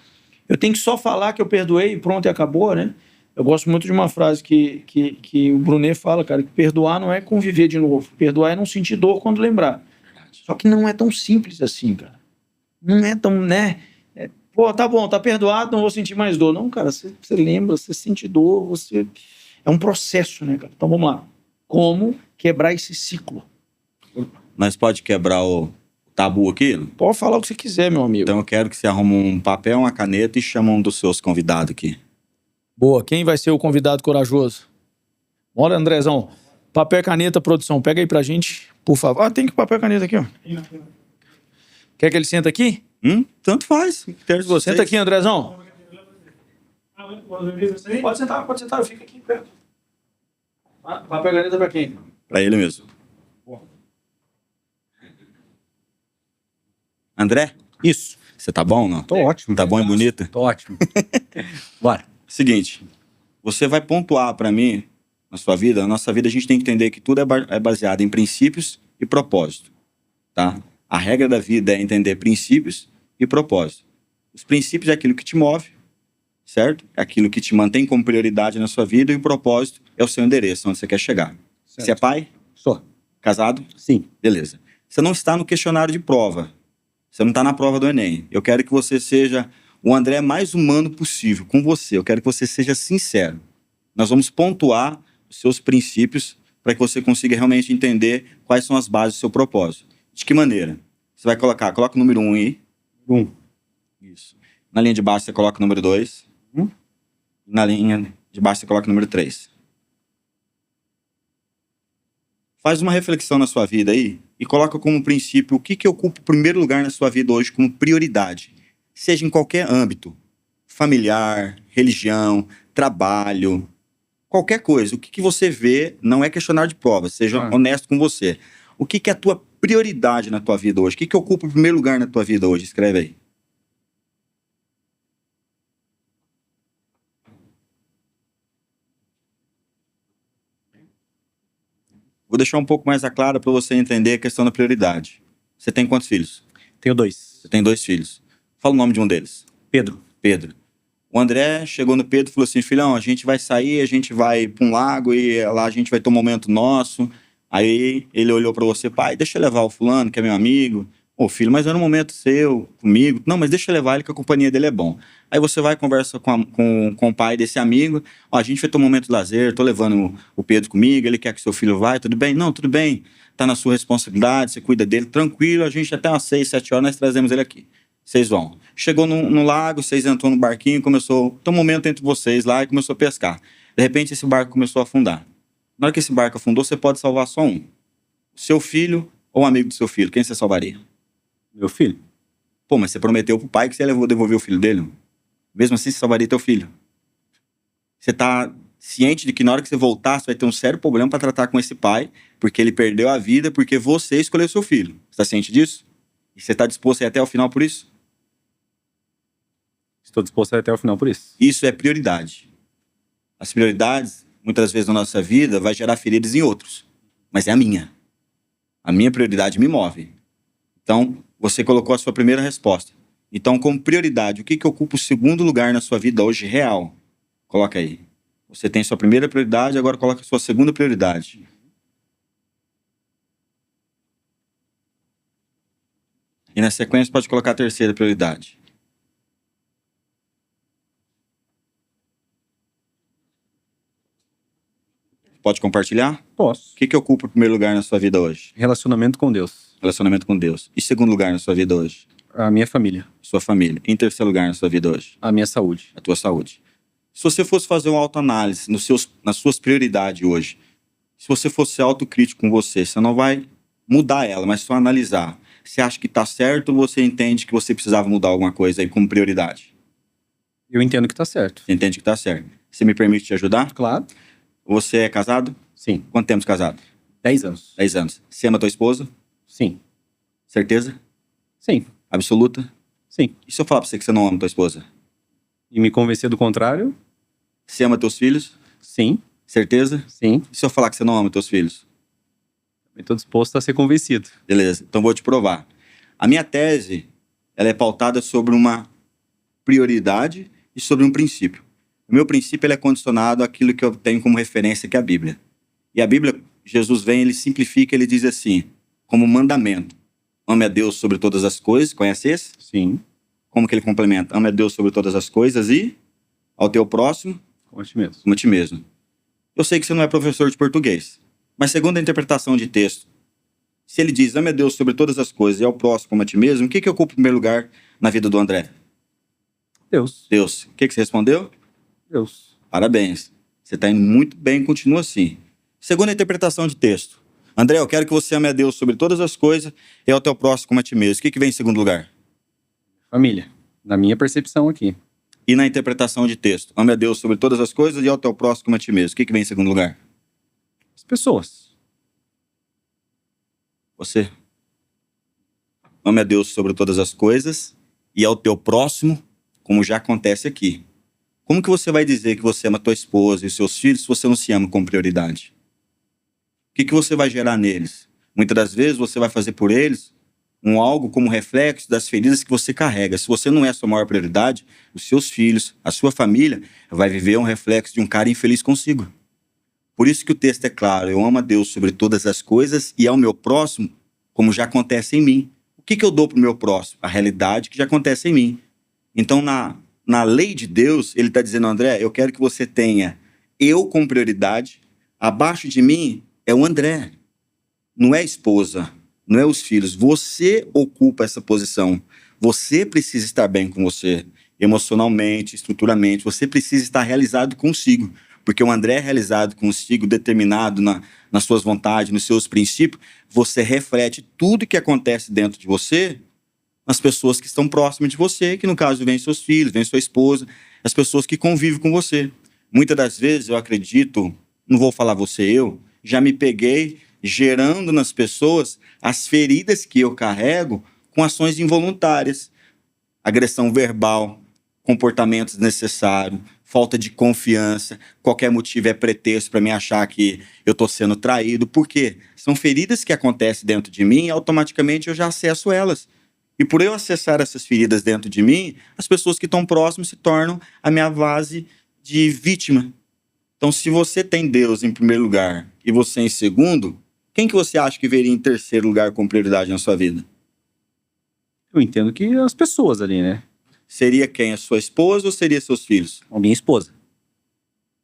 Eu tenho que só falar que eu perdoei e pronto, e acabou, né? Eu gosto muito de uma frase que o Brunet fala, cara, que perdoar não é conviver de novo. Perdoar é não sentir dor quando lembrar. Só que não é tão simples assim, cara. Não é tão, né? Tá bom, tá perdoado, não vou sentir mais dor. Não, cara, você lembra, você sente dor, você... É um processo, né, cara? Então vamos lá. Como quebrar esse ciclo? Nós pode quebrar o tabu aqui? Pode falar o que você quiser, meu amigo. Então eu quero que você arrume um papel, uma caneta e chame um dos seus convidados aqui. Boa. Quem vai ser o convidado corajoso? Bora, Andrezão. Papel e caneta, produção. Pega aí pra gente, por favor. Tem que papel e caneta aqui, ó. Quer que ele senta aqui? Tanto faz. Senta aqui, Andrezão. Pode sentar, eu fico aqui perto. Papel e caneta pra quem? Pra ele mesmo. André? Isso. Você tá bom, não? Tô ótimo. Tá bom e bonita? Tô ótimo. Bora. Seguinte, você vai pontuar pra mim, na sua vida, na nossa vida a gente tem que entender que tudo é baseado em princípios e propósito, tá? A regra da vida é entender princípios e propósito. Os princípios é aquilo que te move, certo? É aquilo que te mantém como prioridade na sua vida, e o propósito é o seu endereço, onde você quer chegar. Certo. Você é pai? Sou. Casado? Sim. Beleza. Você não está no questionário de prova. Você não está na prova do Enem. Eu quero que você seja o André mais humano possível com você. Eu quero que você seja sincero. Nós vamos pontuar os seus princípios para que você consiga realmente entender quais são as bases do seu propósito. De que maneira? Você vai coloca o número 1 aí. 1. Isso. Na linha de baixo você coloca o número 2. Na linha de baixo você coloca o número 3. Faz uma reflexão na sua vida aí e coloca como princípio o que ocupa o primeiro lugar na sua vida hoje como prioridade. Seja em qualquer âmbito. Familiar, religião, trabalho, qualquer coisa. O que você vê não é questionário de prova. Seja honesto com você. O que é a tua prioridade na tua vida hoje? O que ocupa o primeiro lugar na tua vida hoje? Escreve aí. Vou deixar um pouco mais a clara para você entender a questão da prioridade. Você tem quantos filhos? Tenho 2. Você tem 2 filhos. Fala o nome de um deles. Pedro. Pedro. O André chegou no Pedro e falou assim, filhão, a gente vai sair, a gente vai para um lago e lá a gente vai ter um momento nosso. Aí ele olhou para você, pai, deixa eu levar o fulano, que é meu amigo. Ô filho, mas era um momento seu, comigo. Não, mas deixa eu levar ele que a companhia dele é bom. Aí você vai e conversa com o pai desse amigo. Ó, a gente vai ter um momento de lazer, tô levando o Pedro comigo, ele quer que seu filho vá, tudo bem? Não, tudo bem. Tá na sua responsabilidade, você cuida dele, tranquilo. A gente até umas 6, 7 horas nós trazemos ele aqui. Vocês vão. Chegou no lago, vocês entrou no barquinho, começou... Tem um momento entre vocês lá e começou a pescar. De repente esse barco começou a afundar. Na hora que esse barco afundou, você pode salvar só um. O seu filho ou um amigo do seu filho. Quem você salvaria? Meu filho. Pô, mas você prometeu pro pai que você ia devolver o filho dele. Mesmo assim, você salvaria teu filho. Você tá ciente de que na hora que você voltar, você vai ter um sério problema para tratar com esse pai, porque ele perdeu a vida, porque você escolheu seu filho. Você tá ciente disso? E você tá disposto a ir até o final por isso? Estou disposto a ir até o final por isso. Isso é prioridade. As prioridades, muitas vezes na nossa vida, vai gerar feridas em outros. Mas é a minha. A minha prioridade me move. Então, você colocou a sua primeira resposta. Então, como prioridade, o que ocupa o segundo lugar na sua vida hoje real? Coloca aí. Você tem sua primeira prioridade, agora coloca a sua segunda prioridade. E na sequência pode colocar a terceira prioridade. Pode compartilhar? Posso. O que ocupa o primeiro lugar na sua vida hoje? Relacionamento com Deus. Relacionamento com Deus. E segundo lugar na sua vida hoje? A minha família. Sua família. E em terceiro lugar na sua vida hoje? A minha saúde. A tua saúde. Se você fosse fazer uma autoanálise nas suas prioridades hoje, se você fosse autocrítico com você não vai mudar ela, mas só analisar. Você acha que está certo ou você entende que você precisava mudar alguma coisa aí como prioridade? Eu entendo que está certo. Você entende que está certo. Você me permite te ajudar? Claro. Você é casado? Sim. Quanto tempo de casado? 10 anos. 10 anos. Você ama tua esposa? Sim. Certeza? Sim. Absoluta? Sim. E se eu falar pra você que você não ama tua esposa? E me convencer do contrário? Você ama teus filhos? Sim. Certeza? Sim. E se eu falar que você não ama teus filhos? Estou disposto a ser convencido. Beleza, então vou te provar. A minha tese, ela é pautada sobre uma prioridade e sobre um princípio. O meu princípio ele é condicionado àquilo que eu tenho como referência, que é a Bíblia. E a Bíblia, Jesus vem, ele simplifica, ele diz assim, como mandamento. Ame a Deus sobre todas as coisas, conhece esse? Sim. Como que ele complementa? Ame a Deus sobre todas as coisas e ao teu próximo, como a ti mesmo. como a ti mesmo. Eu sei que você não é professor de português, mas segundo a interpretação de texto, se ele diz, ame a Deus sobre todas as coisas e ao próximo como a ti mesmo, o que ocupa o primeiro lugar na vida do André? Deus. Deus. O que você respondeu? Deus. Parabéns. Você está indo muito bem, continua assim. Segundo a interpretação de texto, André, eu quero que você ame a Deus sobre todas as coisas e ao teu próximo como a ti mesmo. O que vem em segundo lugar? Família. Na minha percepção aqui. E na interpretação de texto, ame a Deus sobre todas as coisas e ao teu próximo como a ti mesmo. O que vem em segundo lugar? As pessoas. Você. Ame a Deus sobre todas as coisas e ao teu próximo, como já acontece aqui. Como que você vai dizer que você ama a tua esposa e os seus filhos se você não se ama como prioridade? O que você vai gerar neles? Muitas das vezes você vai fazer por eles algo como reflexo das feridas que você carrega. Se você não é a sua maior prioridade, os seus filhos, a sua família, vai viver um reflexo de um cara infeliz consigo. Por isso que o texto é claro, eu amo a Deus sobre todas as coisas e ao meu próximo, como já acontece em mim. O que eu dou para o meu próximo? A realidade que já acontece em mim. Então, na lei de Deus, ele está dizendo, André, eu quero que você tenha eu como prioridade, abaixo de mim é o André, não é a esposa, Não é os filhos. Você ocupa essa posição. Você precisa estar bem com você, emocionalmente, estruturalmente. Você precisa estar realizado consigo. Porque o André é realizado consigo, determinado nas suas vontades, nos seus princípios. Você reflete tudo que acontece dentro de você nas pessoas que estão próximas de você, que no caso vem seus filhos, vem sua esposa, as pessoas que convivem com você. Muitas das vezes eu acredito, não vou falar você, eu já me peguei gerando nas pessoas as feridas que eu carrego com ações involuntárias. Agressão verbal, comportamentos desnecessários, falta de confiança, qualquer motivo é pretexto para me achar que eu estou sendo traído. Por quê? São feridas que acontecem dentro de mim e automaticamente eu já acesso elas. E por eu acessar essas feridas dentro de mim, as pessoas que estão próximas se tornam a minha base de vítima. Então, se você tem Deus em primeiro lugar e você em segundo, quem que você acha que veria em terceiro lugar com prioridade na sua vida? Eu entendo que as pessoas ali, né? Seria quem? A sua esposa ou seria seus filhos? A minha esposa.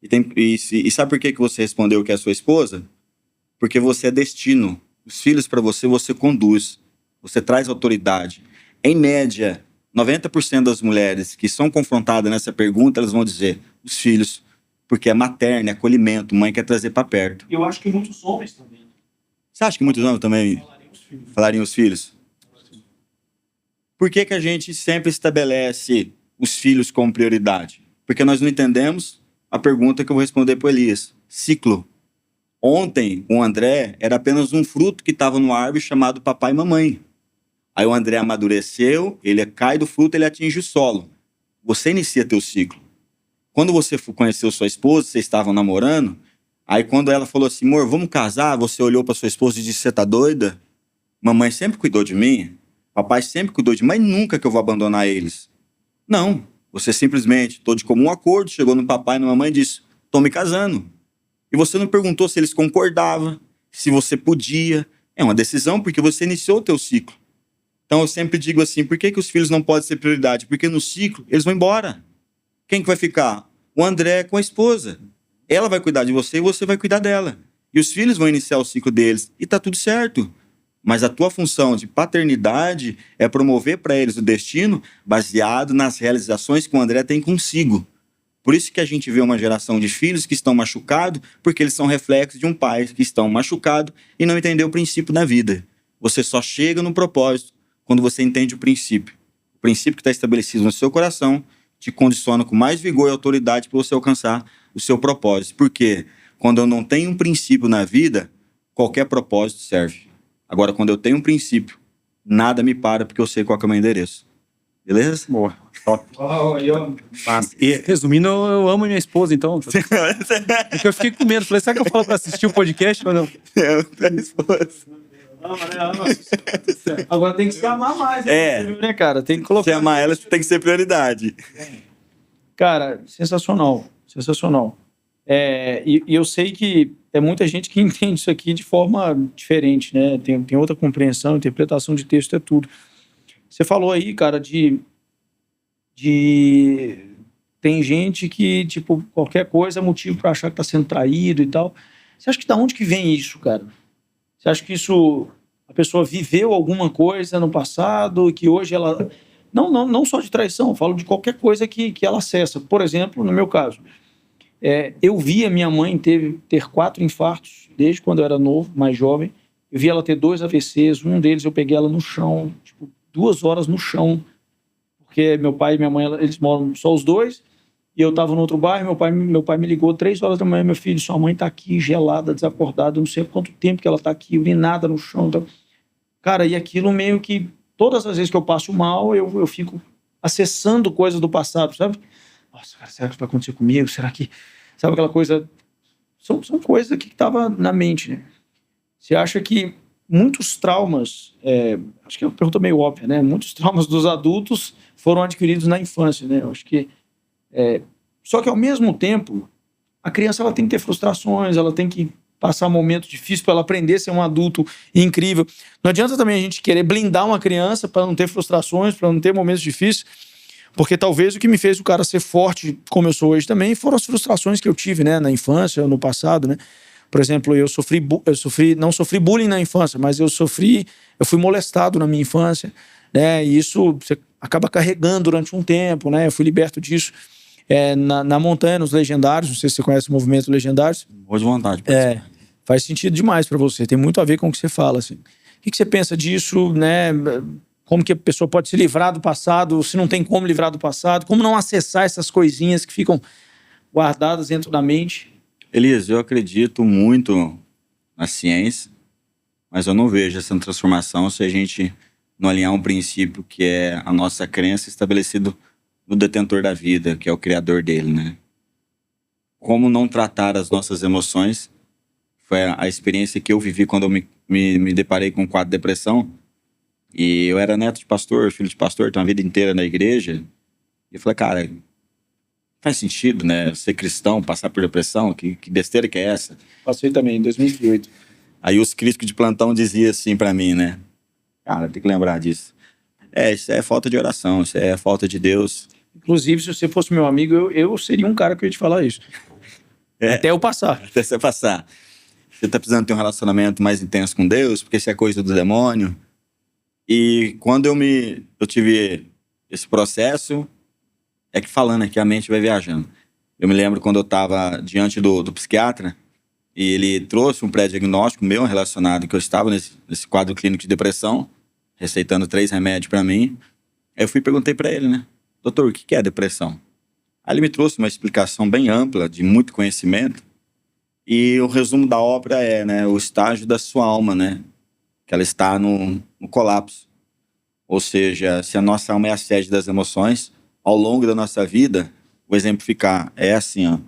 E sabe por que você respondeu que é a sua esposa? Porque você é destino. Os filhos para você, você conduz. Você traz autoridade. Em média, 90% das mulheres que são confrontadas nessa pergunta, elas vão dizer, os filhos, porque é materno, é acolhimento, mãe quer trazer para perto. Eu acho que muitos homens também. Você acha que muitos homens também falariam os filhos? Por que a gente sempre estabelece os filhos como prioridade? Porque nós não entendemos a pergunta que eu vou responder para o Elias. Ciclo. Ontem, o André era apenas um fruto que estava no árvore chamado papai e mamãe. Aí o André amadureceu, ele cai do fruto, ele atinge o solo. Você inicia teu ciclo. Quando você conheceu sua esposa, vocês estavam namorando, aí quando ela falou assim, amor, vamos casar, você olhou para sua esposa e disse, você tá doida? Mamãe sempre cuidou de mim, papai sempre cuidou de mim, mas nunca que eu vou abandonar eles. Não, você simplesmente, tô de comum acordo, chegou no papai e na mamãe e disse, tô me casando. E você não perguntou se eles concordavam, se você podia. É uma decisão, porque você iniciou o teu ciclo. Então eu sempre digo assim, por que os filhos não podem ser prioridade? Porque no ciclo eles vão embora. Quem que vai ficar? O André com a esposa. Ela vai cuidar de você e você vai cuidar dela. E os filhos vão iniciar o ciclo deles. E tá tudo certo. Mas a tua função de paternidade é promover para eles o destino baseado nas realizações que o André tem consigo. Por isso que a gente vê uma geração de filhos que estão machucados, porque eles são reflexos de um pai que estão machucados e não entendeu o princípio da vida. Você só chega no propósito quando você entende o princípio. O princípio que está estabelecido no seu coração te condiciona com mais vigor e autoridade para você alcançar o seu propósito. Porque quando eu não tenho um princípio na vida, qualquer propósito serve. Agora, quando eu tenho um princípio, nada me para porque eu sei qual que é o meu endereço. Beleza? Boa. Top. Mas, e, resumindo, eu amo minha esposa, então. Porque eu fiquei com medo. Falei, será que eu falo pra assistir o podcast ou não? É, minha esposa. Agora tem que se amar mais, né, cara? Tem que colocar. Se amar ela, tem que ser prioridade. Cara, sensacional. Sensacional. E eu sei que é muita gente que entende isso aqui de forma diferente, né? Tem outra compreensão, interpretação de texto, é tudo. Você falou aí, cara, tem gente que, tipo, qualquer coisa é motivo para achar que tá sendo traído e tal. Você acha que da onde que vem isso, cara? Você acha que isso... A pessoa viveu alguma coisa no passado e que hoje ela... Não só de traição, eu falo de qualquer coisa que ela acessa. Por exemplo, no meu caso, eu vi a minha mãe ter 4 infartos desde quando eu era novo, mais jovem. Eu vi ela ter 2 AVCs, um deles eu peguei ela no chão, tipo, 2 horas no chão, porque meu pai e minha mãe, eles moram só os dois, e eu tava no outro bairro, meu pai me ligou 3 horas da manhã, meu filho, sua mãe tá aqui, gelada, desacordada, não sei há quanto tempo que ela tá aqui, eu vi nada no chão. Então... Cara, e aquilo meio que, todas as vezes que eu passo mal, eu fico acessando coisas do passado, sabe? Nossa, cara, será que isso vai acontecer comigo? Será que... Sabe aquela coisa... São coisas que tava na mente, né? Você acha que muitos traumas, acho que é uma pergunta meio óbvia, né? Muitos traumas dos adultos foram adquiridos na infância, né? Eu acho que... Só que, ao mesmo tempo, a criança ela tem que ter frustrações, ela tem que passar momentos difíceis para ela aprender a ser um adulto incrível. Não adianta também a gente querer blindar uma criança para não ter frustrações, para não ter momentos difíceis, porque talvez o que me fez o cara ser forte como eu sou hoje também foram as frustrações que eu tive, né? Na infância, no passado, né? Por exemplo, eu não sofri bullying na infância, mas eu fui molestado na minha infância, né? E isso você acaba carregando durante um tempo, né? Eu fui liberto disso na montanha, nos Legendários. Não sei se você conhece o movimento Legendários. Boa de vontade. Faz sentido demais para você, tem muito a ver com o que você fala, assim. O que você pensa disso, né? Como que a pessoa pode se livrar do passado, se não tem como livrar do passado, como não acessar essas coisinhas que ficam guardadas dentro da mente? Elias, eu acredito muito na ciência, mas eu não vejo essa transformação se a gente não alinhar um princípio que é a nossa crença estabelecido no detentor da vida, que é o criador dele, né? Como não tratar as nossas emoções foi a experiência que eu vivi quando eu me deparei com um quadro de depressão. E eu era neto de pastor, filho de pastor, tenho uma vida inteira na igreja. E eu falei, cara, faz sentido, né? Ser cristão, passar por depressão, que besteira que é essa? Passei também, em 2008. Aí os críticos de plantão diziam assim pra mim, né? Cara, tem que lembrar disso. Isso é falta de oração, isso é falta de Deus. Inclusive, se você fosse meu amigo, eu seria um cara que ia te falar isso. Até eu passar. Até você passar. Você tá precisando ter um relacionamento mais intenso com Deus, porque isso é coisa do demônio. E quando eu tive esse processo, é que falando aqui, a mente vai viajando. Eu me lembro quando eu estava diante do psiquiatra, e ele trouxe um pré-diagnóstico meu relacionado, que eu estava nesse quadro clínico de depressão, receitando 3 remédios para mim. Aí eu perguntei para ele, né? Doutor, o que é depressão? Aí ele me trouxe uma explicação bem ampla, de muito conhecimento, e o resumo da obra é, né, o estágio da sua alma, né? Que ela está no colapso. Ou seja, se a nossa alma é a sede das emoções, ao longo da nossa vida, vou exemplificar, é assim, ó.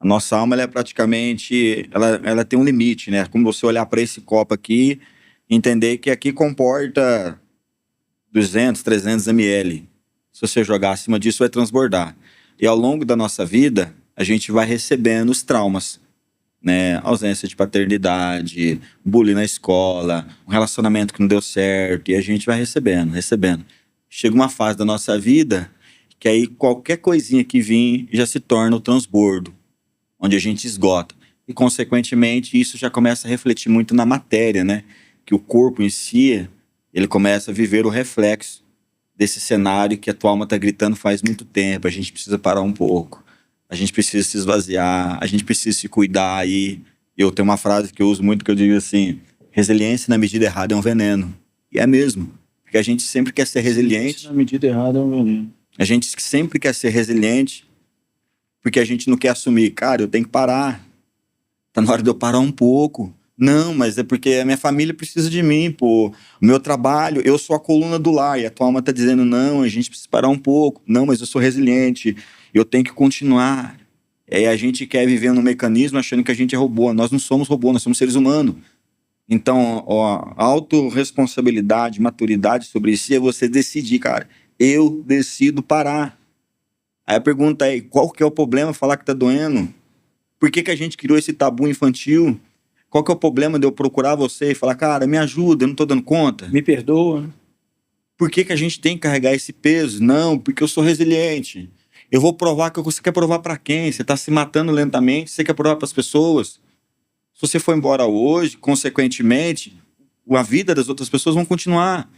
A nossa alma, ela é praticamente, ela tem um limite, né? Como você olhar para esse copo aqui, entender que aqui comporta 200, 300 ml. Se você jogar acima disso, vai transbordar. E ao longo da nossa vida, a gente vai recebendo os traumas, né? Ausência de paternidade, bullying na escola, um relacionamento que não deu certo, e a gente vai recebendo. Chega uma fase da nossa vida que aí qualquer coisinha que vir já se torna o transbordo, onde a gente esgota. E, consequentemente, isso já começa a refletir muito na matéria, né? Que o corpo em si, ele começa a viver o reflexo desse cenário que a tua alma está gritando faz muito tempo. A gente precisa parar um pouco. A gente precisa se esvaziar. A gente precisa se cuidar aí. Eu tenho uma frase que eu uso muito, que eu digo assim: resiliência na medida errada é um veneno. E é mesmo. Porque a gente sempre quer ser resiliente. Na medida errada é um veneno. A gente sempre quer ser resiliente porque a gente não quer assumir, cara, eu tenho que parar. Tá na hora de eu parar um pouco. Não, mas é porque a minha família precisa de mim, pô. O meu trabalho, eu sou a coluna do lar. E a tua alma tá dizendo, não, a gente precisa parar um pouco. Não, mas eu sou resiliente. Eu tenho que continuar. E a gente quer viver num mecanismo achando que a gente é robô. Nós não somos robô, nós somos seres humanos. Então, ó, autorresponsabilidade, maturidade sobre si é você decidir, cara. Eu decido parar. Aí a pergunta é, qual que é o problema falar que tá doendo? Por que a gente criou esse tabu infantil? Qual que é o problema de eu procurar você e falar, cara, me ajuda, eu não tô dando conta? Me perdoa. Por que a gente tem que carregar esse peso? Não, porque eu sou resiliente. Eu vou provar que você quer provar para quem? Você tá se matando lentamente, você quer provar para as pessoas? Se você for embora hoje, consequentemente, a vida das outras pessoas vão continuar.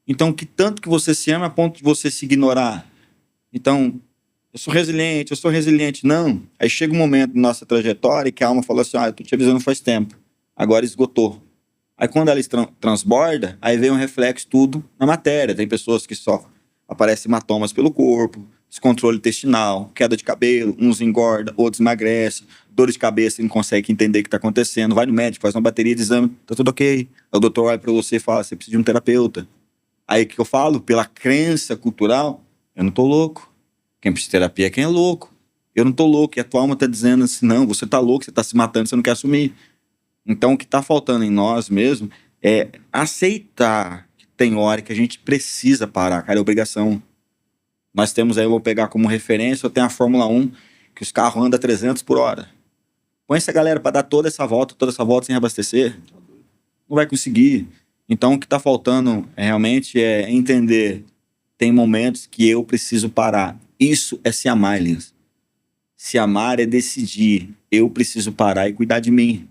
Então, que tanto que você se ama a ponto de você se ignorar? Então, eu sou resiliente. Não. Aí chega um momento na nossa trajetória que a alma fala assim, eu tô te avisando faz tempo. Agora esgotou. Aí quando ela transborda, aí vem um reflexo tudo na matéria. Tem pessoas que só aparecem hematomas pelo corpo, descontrole intestinal, queda de cabelo, uns engorda, outros emagrecem, dor de cabeça e não consegue entender o que está acontecendo. Vai no médico, faz uma bateria de exame, tá tudo ok. Aí o doutor olha para você e fala, você precisa de um terapeuta. Aí o que eu falo? Pela crença cultural, eu não tô louco. Quem precisa de terapia é quem é louco. Eu não tô louco. E a tua alma tá dizendo assim, não, você tá louco, você tá se matando, você não quer assumir. Então o que tá faltando em nós mesmo é aceitar que tem hora que a gente precisa parar, cara, é obrigação. Nós temos aí, eu vou pegar como referência, eu tenho a Fórmula 1, que os carros andam a 300 por hora. Põe essa galera para dar toda essa volta sem reabastecer. Não vai conseguir. Então o que tá faltando realmente é entender, tem momentos que eu preciso parar. Isso é se amar, Elias. Se amar é decidir, eu preciso parar e cuidar de mim.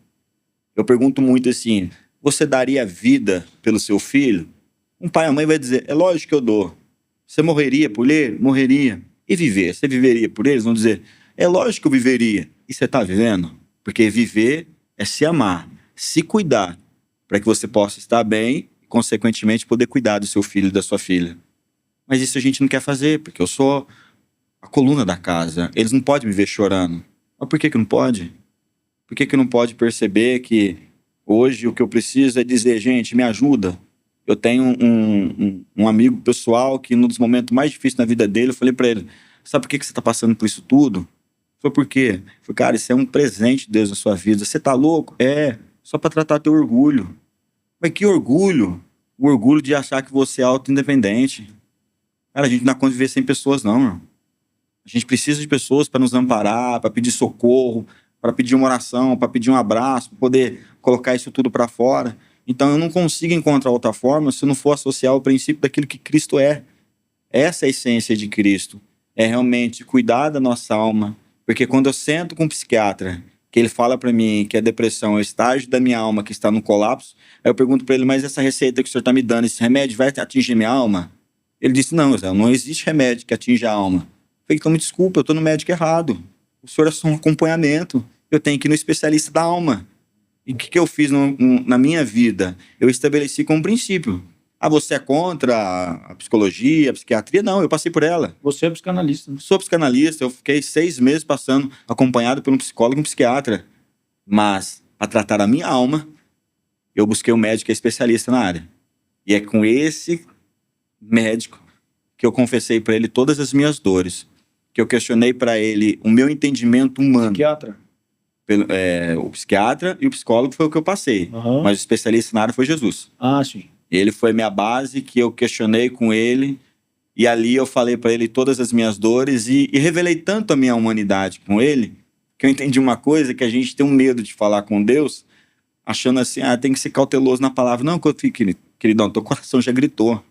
Eu pergunto muito assim, você daria vida pelo seu filho? Um pai e a mãe vai dizer, é lógico que eu dou. Você morreria por ele? Morreria. E viver? Você viveria por eles? Vão dizer, é lógico que eu viveria. E você está vivendo? Porque viver é se amar, se cuidar, para que você possa estar bem e, consequentemente, poder cuidar do seu filho e da sua filha. Mas isso a gente não quer fazer, porque eu sou a coluna da casa. Eles não podem me ver chorando. Mas por que não pode? Por que não pode perceber que hoje o que eu preciso é dizer, gente, me ajuda. Eu tenho um amigo pessoal que, num dos momentos mais difíceis na vida dele, eu falei para ele, sabe por que você está passando por isso tudo? Foi por quê? Falei, cara, isso é um presente de Deus na sua vida. Você tá louco? É, só para tratar teu orgulho. Mas que orgulho? O orgulho de achar que você é auto-independente. Cara, a gente não dá conta de viver sem pessoas, não, irmão. A gente precisa de pessoas para nos amparar, para pedir socorro, para pedir uma oração, para pedir um abraço, para poder colocar isso tudo para fora. Então eu não consigo encontrar outra forma se não for associar o princípio daquilo que Cristo é. Essa é a essência de Cristo. É realmente cuidar da nossa alma. Porque quando eu sento com um psiquiatra, que ele fala para mim que a depressão é o estágio da minha alma que está no colapso, aí eu pergunto para ele, mas essa receita que o senhor está me dando, esse remédio vai atingir minha alma? Ele disse, não, Zé, não existe remédio que atinja a alma. Eu falei, então me desculpa, eu estou no médico errado. O senhor é só um acompanhamento. Eu tenho que ir no especialista da alma. E o que eu fiz na minha vida? Eu estabeleci como princípio. Ah, você é contra a psicologia, a psiquiatria? Não, eu passei por ela. Você é psicanalista, né? Sou psicanalista, eu fiquei 6 meses passando, acompanhado por um psicólogo e um psiquiatra. Mas, para tratar a minha alma, eu busquei um médico que é especialista na área. E é com esse médico que eu confessei para ele todas as minhas dores. Que eu questionei para ele o meu entendimento humano. Psiquiatra? O psiquiatra e o psicólogo foi o que eu passei. Uhum. Mas o especialista na área foi Jesus. Ah, sim. Ele foi minha base, que eu questionei com ele, e ali eu falei para ele todas as minhas dores, e revelei tanto a minha humanidade com ele, que eu entendi uma coisa, que a gente tem um medo de falar com Deus, achando assim, tem que ser cauteloso na palavra. Não, queridão, teu coração já gritou.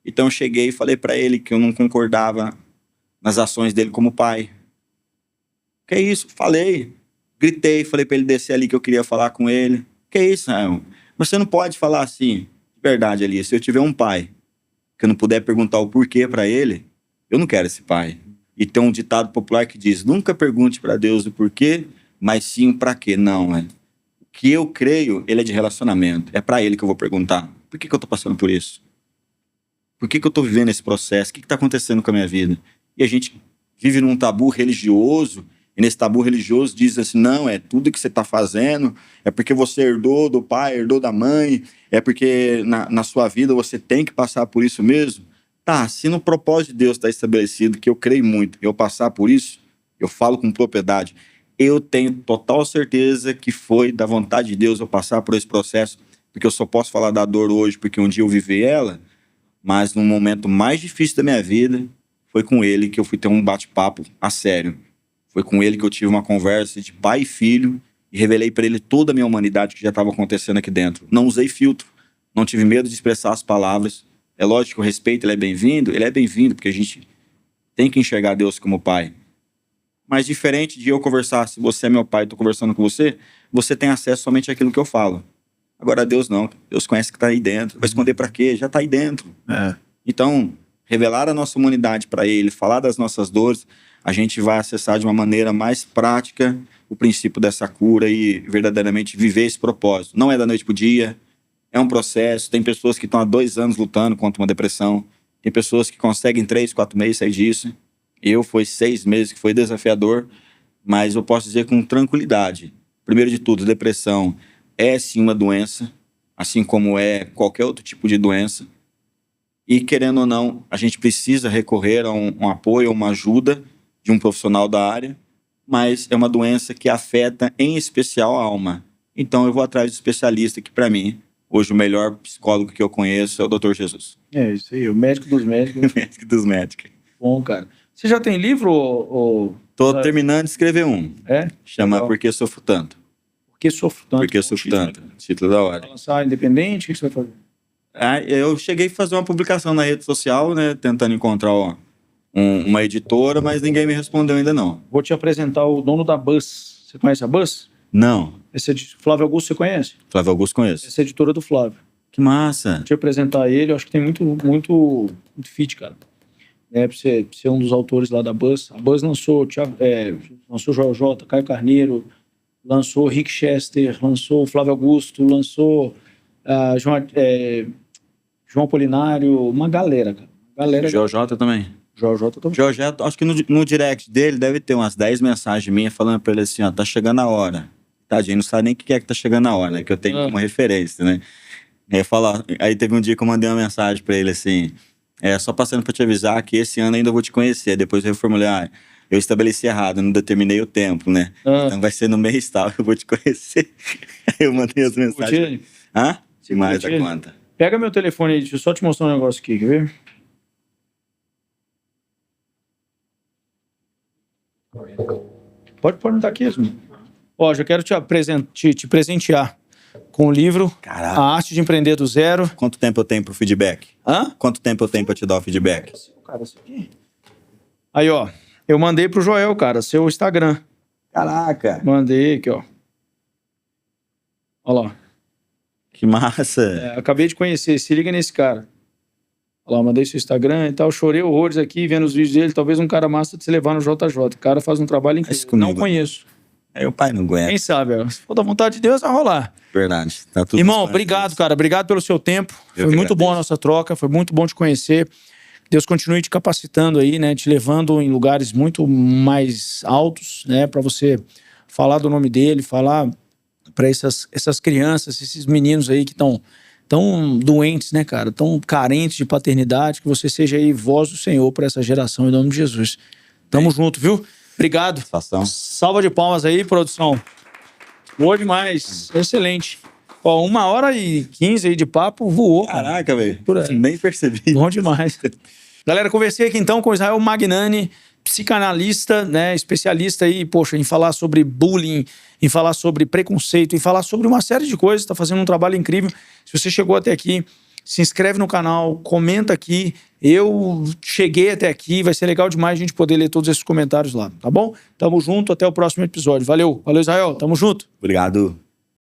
Então eu cheguei e falei para ele que eu não concordava nas ações dele como pai. Que é isso? Falei. Gritei, falei para ele descer ali que eu queria falar com ele. Que é isso, Rael? Você não pode falar assim. Verdade, ali, se eu tiver um pai que eu não puder perguntar o porquê para ele, eu não quero esse pai. E tem um ditado popular que diz, nunca pergunte para Deus o porquê, mas sim o para quê. Não, o que eu creio, ele é de relacionamento. É para ele que eu vou perguntar. Por que eu tô passando por isso? Por que eu tô vivendo esse processo? O que tá acontecendo com a minha vida? E a gente vive num tabu religioso, e nesse tabu religioso diz assim, não, é tudo que você está fazendo, é porque você herdou do pai, herdou da mãe, é porque na sua vida você tem que passar por isso mesmo. Tá, se no propósito de Deus está estabelecido, que eu creio muito, eu passar por isso, eu falo com propriedade, eu tenho total certeza que foi da vontade de Deus eu passar por esse processo, porque eu só posso falar da dor hoje, porque um dia eu vivi ela, mas no momento mais difícil da minha vida, foi com ele que eu fui ter um bate-papo a sério. Foi com ele que eu tive uma conversa de pai e filho e revelei para ele toda a minha humanidade que já estava acontecendo aqui dentro. Não usei filtro, não tive medo de expressar as palavras. É lógico que o respeito ele é bem-vindo porque a gente tem que enxergar Deus como pai. Mas diferente de eu conversar, se você é meu pai e estou conversando com você, você tem acesso somente àquilo que eu falo. Agora Deus não, Deus conhece que está aí dentro. Vai esconder para quê? Já está aí dentro. Então, revelar a nossa humanidade para ele, falar das nossas dores, a gente vai acessar de uma maneira mais prática o princípio dessa cura e verdadeiramente viver esse propósito. Não é da noite pro dia, é um processo. Tem pessoas que estão há 2 anos lutando contra uma depressão, tem pessoas que conseguem 3, 4 meses sair disso. Foi 6 meses que foi desafiador, mas eu posso dizer com tranquilidade. Primeiro de tudo, depressão é sim uma doença, assim como é qualquer outro tipo de doença. E querendo ou não, a gente precisa recorrer a um apoio, a uma ajuda de um profissional da área, mas é uma doença que afeta em especial a alma. Então eu vou atrás do especialista, que para mim, hoje o melhor psicólogo que eu conheço é o Dr. Jesus. É isso aí, o médico dos médicos. O médico dos médicos. Bom, cara. Você já tem livro ou... Tô terminando de escrever um. Chama Legal. Por que Sofro Tanto. Por que Sofro Tanto? Por que Sofro Tanto. Título da hora. Vai lançar independente? O que você vai fazer? Eu cheguei a fazer uma publicação na rede social, né? Tentando encontrar uma editora, mas ninguém me respondeu ainda não. Vou te apresentar o dono da Buzz. Você conhece a Buzz? Não. Flávio Augusto, você conhece? Flávio Augusto conheço. Essa é a editora do Flávio. Que massa. Deixa eu apresentar ele, eu acho que tem muito fit, cara. Pra você ser um dos autores lá da Buzz. A Buzz lançou Joel J, Caio Carneiro, lançou Rick Chester, lançou Flávio Augusto, lançou João Apolinário, uma galera, cara. Joel J também. Joel J também. Joel J, acho que no direct dele deve ter umas 10 mensagens minhas falando pra ele assim, ó, tá chegando a hora. Tadinho, não sabe nem o que é que tá chegando a hora, né? Que eu tenho como referência, né? Aí teve um dia que eu mandei uma mensagem pra ele assim, só passando pra te avisar que esse ano ainda vou te conhecer. Depois eu reformulei, eu estabeleci errado, não determinei o tempo, né? Então vai ser no mês tal, eu vou te conhecer. Aí eu mandei as mensagens. Demais da conta. Pega meu telefone aí, deixa eu só te mostrar um negócio aqui, quer ver? Pode estar aqui, mesmo. Ó, já quero te presentear com o livro Caraca. A Arte de Empreender do Zero. Quanto tempo eu tenho pro feedback? Quanto tempo eu tenho pra te dar o feedback? Cara, isso aqui. Aí, ó. Eu mandei pro Joel, cara, seu Instagram. Caraca. Mandei aqui, ó. Olha lá. Que massa. Acabei de conhecer. Se liga nesse cara. Olha lá, mandei seu Instagram e tal. Chorei horrores aqui, vendo os vídeos dele. Talvez um cara massa de se levar no JJ. O cara faz um trabalho incrível. Não conheço. Aí o pai não aguenta. Quem sabe, se for da vontade de Deus, vai rolar. Verdade. Tá tudo Irmão, obrigado, cara. Obrigado pelo seu tempo. Foi muito bom a nossa troca. Foi muito bom te conhecer. Deus continue te capacitando aí, né? Te levando em lugares muito mais altos, né? Para você falar do nome dele, falar para essas crianças, esses meninos aí que estão tão doentes, né, cara? Tão carentes de paternidade. Que você seja aí voz do Senhor para essa geração, em nome de Jesus. Tamo junto, viu? Obrigado. Salva de palmas aí, produção. Boa demais. Excelente. Ó, 1h15 aí de papo, voou. Caraca, velho. Nem percebi. Bom demais. Galera, conversei aqui então com Israel Magnani, psicanalista, né, especialista aí, poxa, em falar sobre bullying, em falar sobre preconceito, em falar sobre uma série de coisas. Tá fazendo um trabalho incrível. Se você chegou até aqui, se inscreve no canal, comenta aqui. Eu cheguei até aqui, vai ser legal demais a gente poder ler todos esses comentários lá, tá bom? Tamo junto, até o próximo episódio. Valeu, Israel, tamo junto. Obrigado.